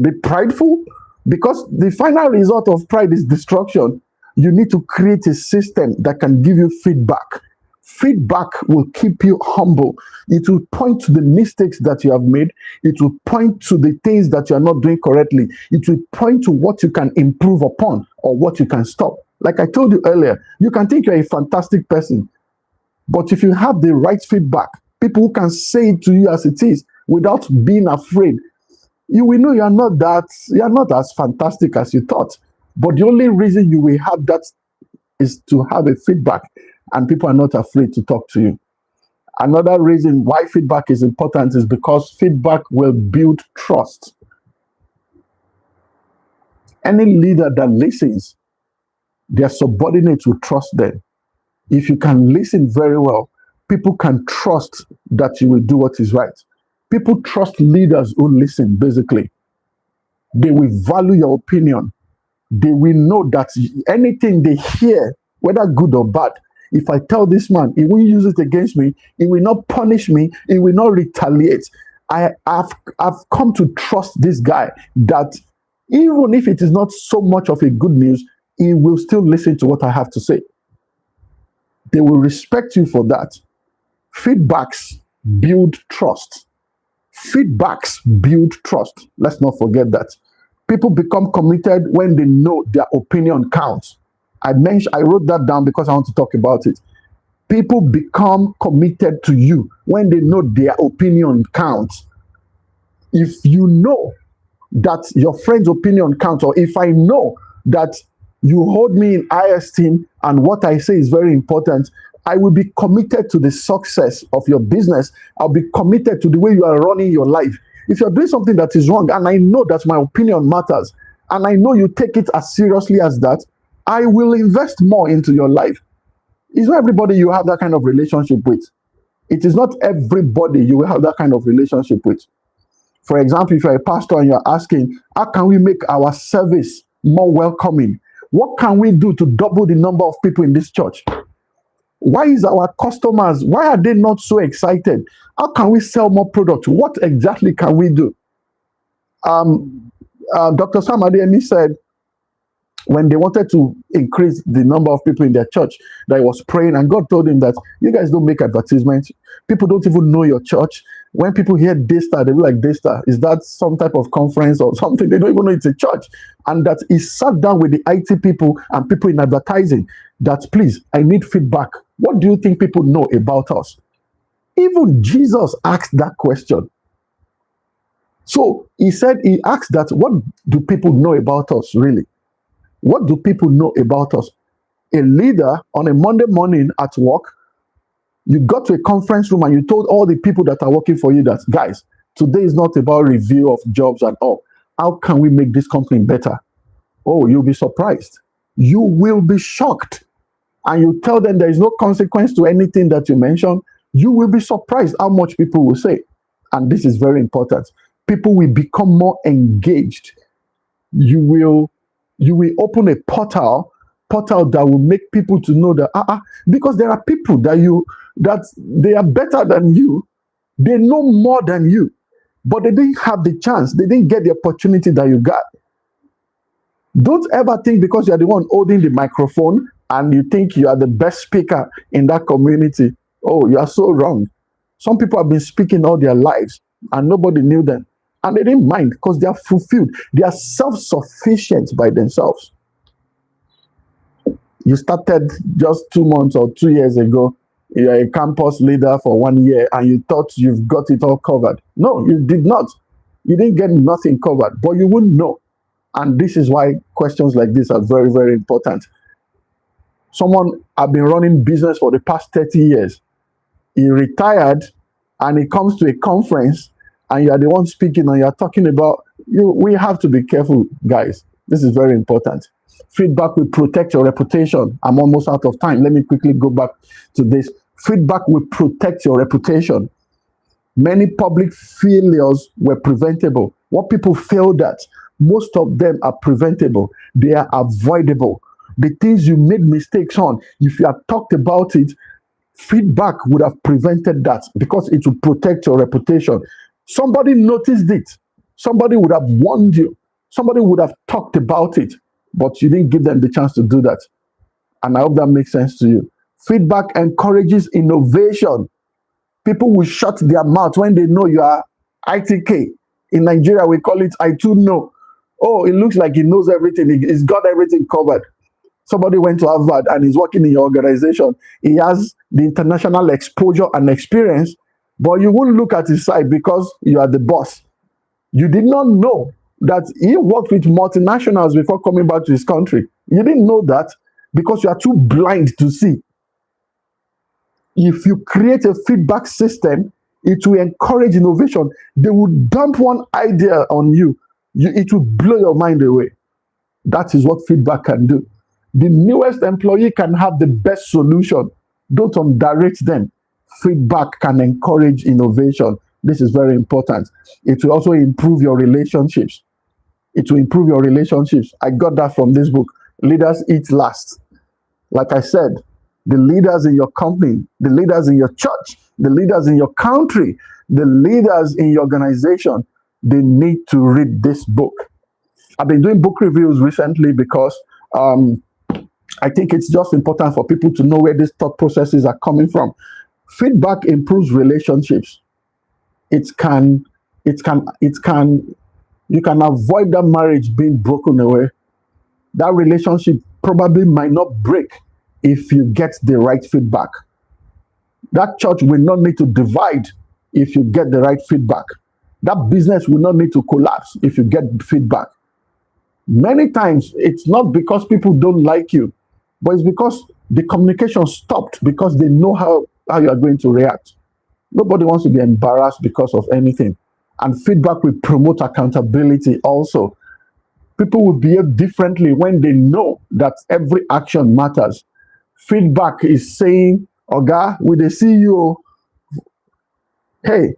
be prideful, because the final result of pride is destruction, you need to create a system that can give you feedback. Feedback will keep you humble. It will point to the mistakes that you have made. It will point to the things that you are not doing correctly. It will point to what you can improve upon or what you can stop. Like I told you earlier, you can think you're a fantastic person, but if you have the right feedback, people who can say it to you as it is without being afraid, you will know you are not as fantastic as you thought. But the only reason you will have that is to have a feedback, and people are not afraid to talk to you. Another reason why feedback is important is because feedback will build trust. Any leader that listens, their subordinates will trust them. If you can listen very well, people can trust that you will do what is right. People trust leaders who listen, basically. They will value your opinion. They will know that anything they hear, whether good or bad, if I tell this man, he will use it against me, he will not punish me, he will not retaliate. I've come to trust this guy that even if it is not so much of a good news, he will still listen to what I have to say. They will respect you for that. Feedbacks build trust. Feedbacks build trust. Let's not forget that. People become committed when they know their opinion counts. I wrote that down because I want to talk about it. People become committed to you when they know their opinion counts. If you know that your friend's opinion counts, or if I know that you hold me in high esteem and what I say is very important, I will be committed to the success of your business. I'll be committed to the way you are running your life. If you're doing something that is wrong, and I know that my opinion matters, and I know you take it as seriously as that, I will invest more into your life. It's not everybody you have that kind of relationship with. It is not everybody you will have that kind of relationship with. For example, if you're a pastor and you're asking, how can we make our service more welcoming? What can we do to double the number of people in this church? Why is our customers, why are they not so excited? How can we sell more products? What exactly can we do? Dr. Sam Adeyemi said, when they wanted to increase the number of people in their church, that he was praying, and God told him that you guys don't make advertisements. People don't even know your church. When people hear Daystar, they be like, Daystar, is that some type of conference or something? They don't even know it's a church. And that he sat down with the IT people and people in advertising that, please, I need feedback. What do you think people know about us? Even Jesus asked that question. So he asked that, what do people know about us, really? What do people know about us? A leader on a Monday morning at work, you got to a conference room and you told all the people that are working for you that, guys, today is not about review of jobs at all. How can we make this company better? Oh, you'll be surprised. You will be shocked. And you tell them there is no consequence to anything that you mention. You will be surprised how much people will say. And this is very important. People will become more engaged. You will open a portal that will make people to know that because there are people that they are better than you, they know more than you, but they didn't have the chance, they didn't get the opportunity that you got. Don't ever think because you're the one holding the microphone and you think you are the best speaker in that community. Oh, you are so wrong. Some people have been speaking all their lives and nobody knew them. And they didn't mind because they are fulfilled. They are self-sufficient by themselves. You started just 2 months or 2 years ago. You're a campus leader for 1 year and you thought you've got it all covered. No, you did not. You didn't get nothing covered, but you wouldn't know. And this is why questions like this are very, very important. Someone have been running business for the past 30 years. He retired and he comes to a conference and you are the one speaking and you're talking about you. We have to be careful, guys. This is very important. Feedback will protect your reputation. I'm almost out of time. Let me quickly go back to this. Feedback will protect your reputation. Many public failures were preventable. What people failed at, most of them are preventable. They are avoidable. The things you made mistakes on, if you had talked about it, feedback would have prevented that because it would protect your reputation. Somebody noticed it. Somebody would have warned you. Somebody would have talked about it, but you didn't give them the chance to do that. And I hope that makes sense to you. Feedback encourages innovation. People will shut their mouth when they know you are ITK. In Nigeria, we call it I too know. Oh, it looks like he knows everything. He's got everything covered. Somebody went to Harvard and is working in your organization. He has the international exposure and experience, but you won't look at his side because you are the boss. You did not know that he worked with multinationals before coming back to his country. You didn't know that because you are too blind to see. If you create a feedback system, it will encourage innovation. They will dump one idea on you. It will blow your mind away. That is what feedback can do. The newest employee can have the best solution. Don't underrate them. Feedback can encourage innovation. This is very important. It will also improve your relationships. It will improve your relationships. I got that from this book, Leaders Eat Last. Like I said, the leaders in your company, the leaders in your church, the leaders in your country, the leaders in your organization, they need to read this book. I've been doing book reviews recently because I think it's just important for people to know where these thought processes are coming from. Feedback improves relationships. You can avoid that marriage being broken away. That relationship probably might not break if you get the right feedback. That church will not need to divide if you get the right feedback. That business will not need to collapse if you get feedback. Many times, it's not because people don't like you, but it's because the communication stopped because they know how you are going to react. Nobody wants to be embarrassed because of anything. And feedback will promote accountability also. People will behave differently when they know that every action matters. Feedback is saying, Oga, will they see you? Hey,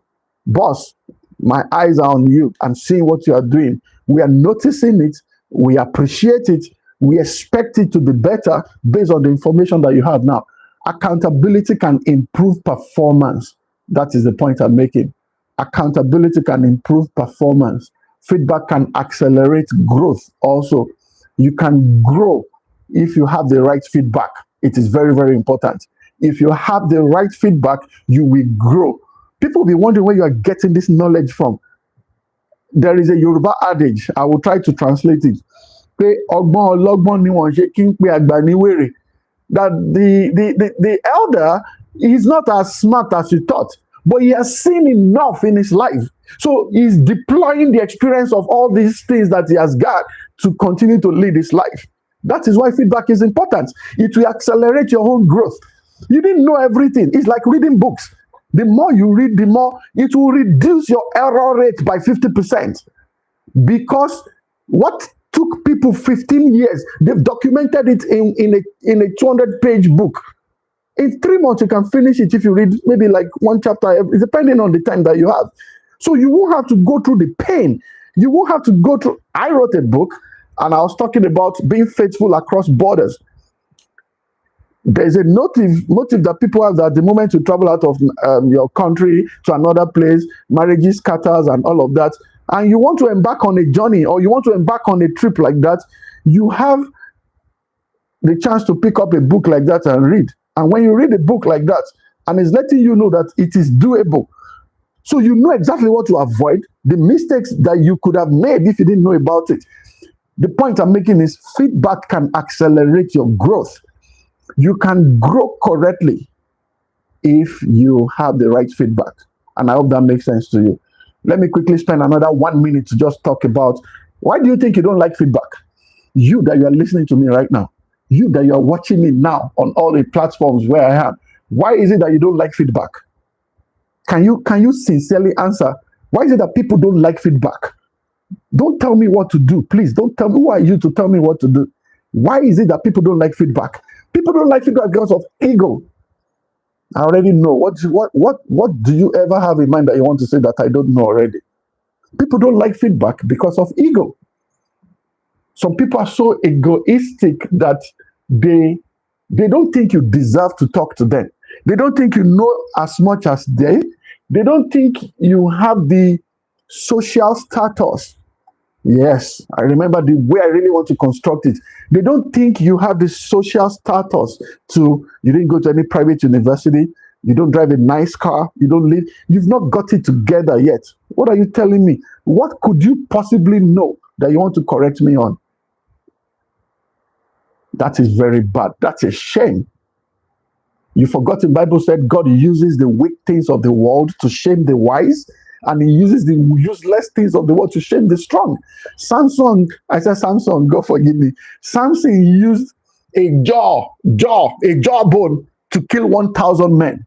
boss, my eyes are on you. I'm seeing what you are doing. We are noticing it. We appreciate it. We expect it to be better based on the information that you have now. Accountability can improve performance. That is the point I'm making. Accountability can improve performance. Feedback can accelerate growth also. You can grow if you have the right feedback. It is very, very important. If you have the right feedback, you will grow. People will be wondering where you are getting this knowledge from. There is a Yoruba adage. I will try to translate it. That the elder is not as smart as you thought, but he has seen enough in his life. So he's deploying the experience of all these things that he has got to continue to lead his life. That is why feedback is important. It will accelerate your own growth. You didn't know everything. It's like reading books. The more you read, the more it will reduce your error rate by 50%. Because what took people 15 years, they've documented it in a 200-page book. In 3 months, you can finish it if you read maybe like one chapter, depending on the time that you have. So you won't have to go through the pain. You won't have to go through. I wrote a book and I was talking about being faithful across borders. There's a motive that people have, that the moment you travel out of your country to another place, marriages scatters and all of that, and you want to embark on a journey or you want to embark on a trip like that, you have the chance to pick up a book like that and read. And when you read a book like that, and it's letting you know that it is doable, so you know exactly what to avoid, the mistakes that you could have made if you didn't know about it. The point I'm making is feedback can accelerate your growth. You can grow correctly if you have the right feedback. And I hope that makes sense to you. Let me quickly spend another 1 minute to just talk about, why do you think you don't like feedback? You that you are listening to me right now, you that you are watching me now on all the platforms where I am, why is it that you don't like feedback? Can you sincerely answer? Why is it that people don't like feedback? Don't tell me what to do, please. Don't tell me, who are you to tell me what to do? Why is it that people don't like feedback? People don't like feedback because of ego. I already know. What do you ever have in mind that you want to say that I don't know already? People don't like feedback because of ego. Some people are so egoistic that they don't think you deserve to talk to them. They don't think you know as much as they. They don't think you have the social status. Yes, I remember the way I really want to construct it. They don't think you have the social status you didn't go to any private university, you don't drive a nice car, you don't live, you've not got it together yet. What are you telling me? What could you possibly know that you want to correct me on? That is very bad. That's a shame. You forgot the Bible said God uses the weak things of the world to shame the wise, and he uses the useless things of the world to shame the strong. Samson, God forgive me. Samson used a jawbone to kill 1,000 men.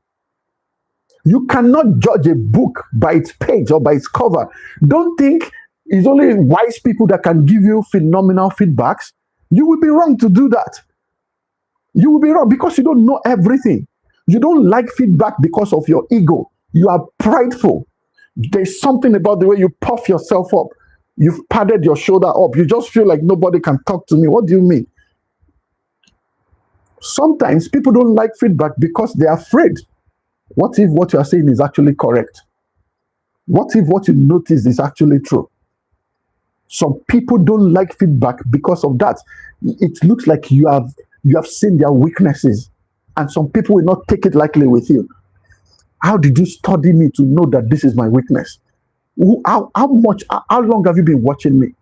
You cannot judge a book by its page or by its cover. Don't think it's only wise people that can give you phenomenal feedbacks. You will be wrong to do that. You will be wrong because you don't know everything. You don't like feedback because of your ego. You are prideful. There's something about the way you puff yourself up. You've padded your shoulder up. You just feel like nobody can talk to me. What do you mean? Sometimes people don't like feedback because they're afraid. What if what you are saying is actually correct? What if what you notice is actually true? Some people don't like feedback because of that. It looks like you have seen their weaknesses, and some people will not take it lightly with you. How did you study me to know that this is my weakness? How long have you been watching me?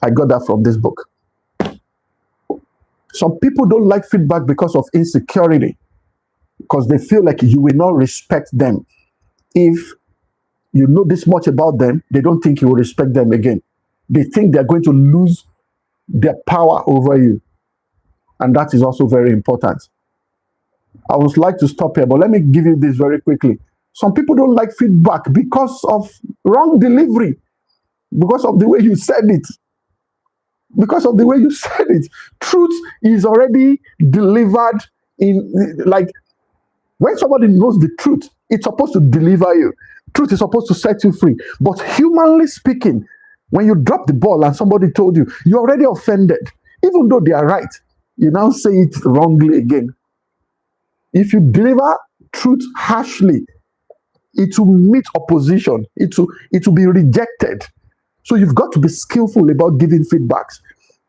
I got that from this book. Some people don't like feedback because of insecurity, because they feel like you will not respect them. If you know this much about them, they don't think you will respect them again. They think they're going to lose their power over you. And that is also very important. I would like to stop here, but let me give you this very quickly. Some people don't like feedback because of wrong delivery, because of the way you said it. Because of the way you said it. Truth is already delivered in, like, when somebody knows the truth, it's supposed to deliver you. Truth is supposed to set you free. But humanly speaking, when you drop the ball and somebody told you, you're already offended. Even though they are right, you now say it wrongly again. If you deliver truth harshly, it will meet opposition. It will be rejected. So you've got to be skillful about giving feedbacks.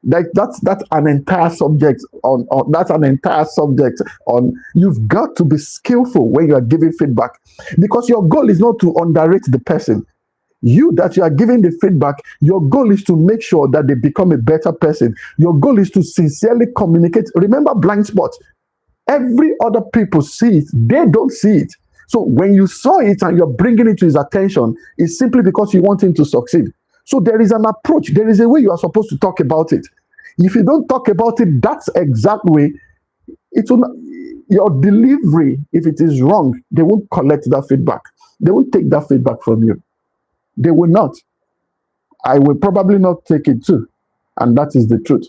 Like that's an entire subject on that's an entire subject on. You've got to be skillful when you are giving feedback, because your goal is not to underrate the person. You that you are giving the feedback, your goal is to make sure that they become a better person. Your goal is to sincerely communicate. Remember, blind spot. Every other people see it, they don't see it. So when you saw it and you're bringing it to his attention, it's simply because you want him to succeed. So there is an approach. There is a way you are supposed to talk about it. If you don't talk about it that's exact way, it will not, your delivery, if it is wrong, they won't collect that feedback. They won't take that feedback from you. They will not. I will probably not take it too. And that is the truth.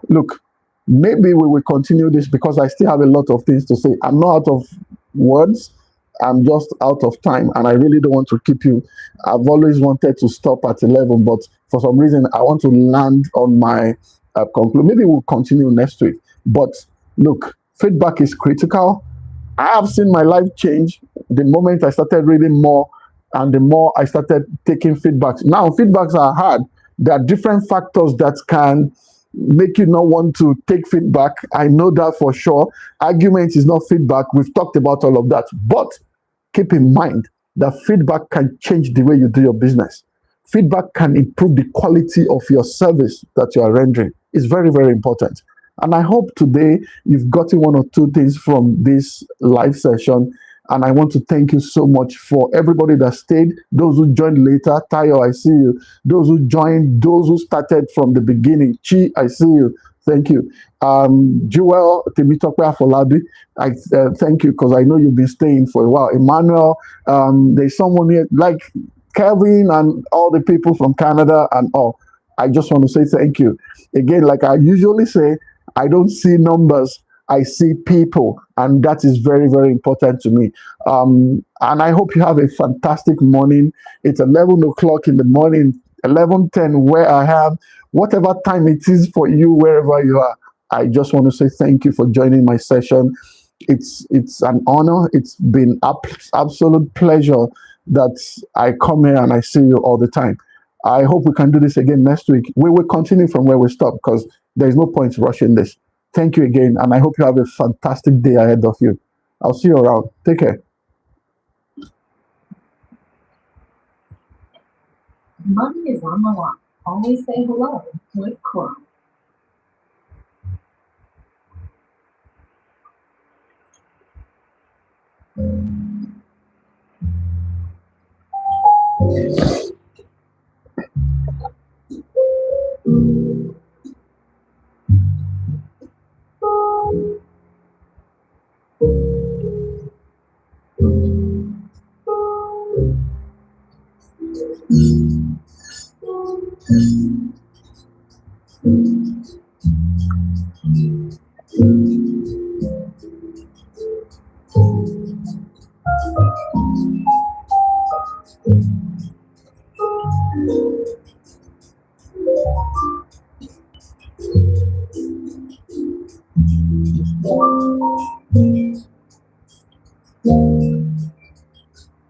Look, maybe we will continue this because I still have a lot of things to say. I'm not out of words. I'm just out of time and I really don't want to keep you. I've always wanted to stop at 11, but for some reason, I want to land on my conclusion. Maybe we'll continue next week. But look, feedback is critical. I have seen my life change the moment I started reading more and the more I started taking feedbacks. Now, feedbacks are hard. There are different factors that can make you not want to take feedback. I know that for sure. Argument is not feedback. We've talked about all of that. But keep in mind that feedback can change the way you do your business. Feedback can improve the quality of your service that you are rendering. It's very, very important. And I hope today you've gotten one or two things from this live session. And I want to thank you so much for everybody that stayed, those who joined later. Tayo, I see you. Those who joined, those who started from the beginning. Chi, I see you. Thank you. Jewel Temitope Afolabi, I thank you because I know you've been staying for a while. Emmanuel, there's someone here like Kevin and all the people from Canada and all. I just want to say thank you. Again, like I usually say, I don't see numbers, I see people, and that is very, very important to me. And I hope you have a fantastic morning. It's 11 o'clock in the morning, 11:10 where I have whatever time it is for you, wherever you are. I just want to say thank you for joining my session. It's an honor. It's been absolute pleasure that I come here and I see you all the time. I hope we can do this again next week. We will continue from where we stopped because there's no point rushing this. Thank you again, and I hope you have a fantastic day ahead of you. I'll see you around. Take care. Money is on the line. Always say hello with Chrome.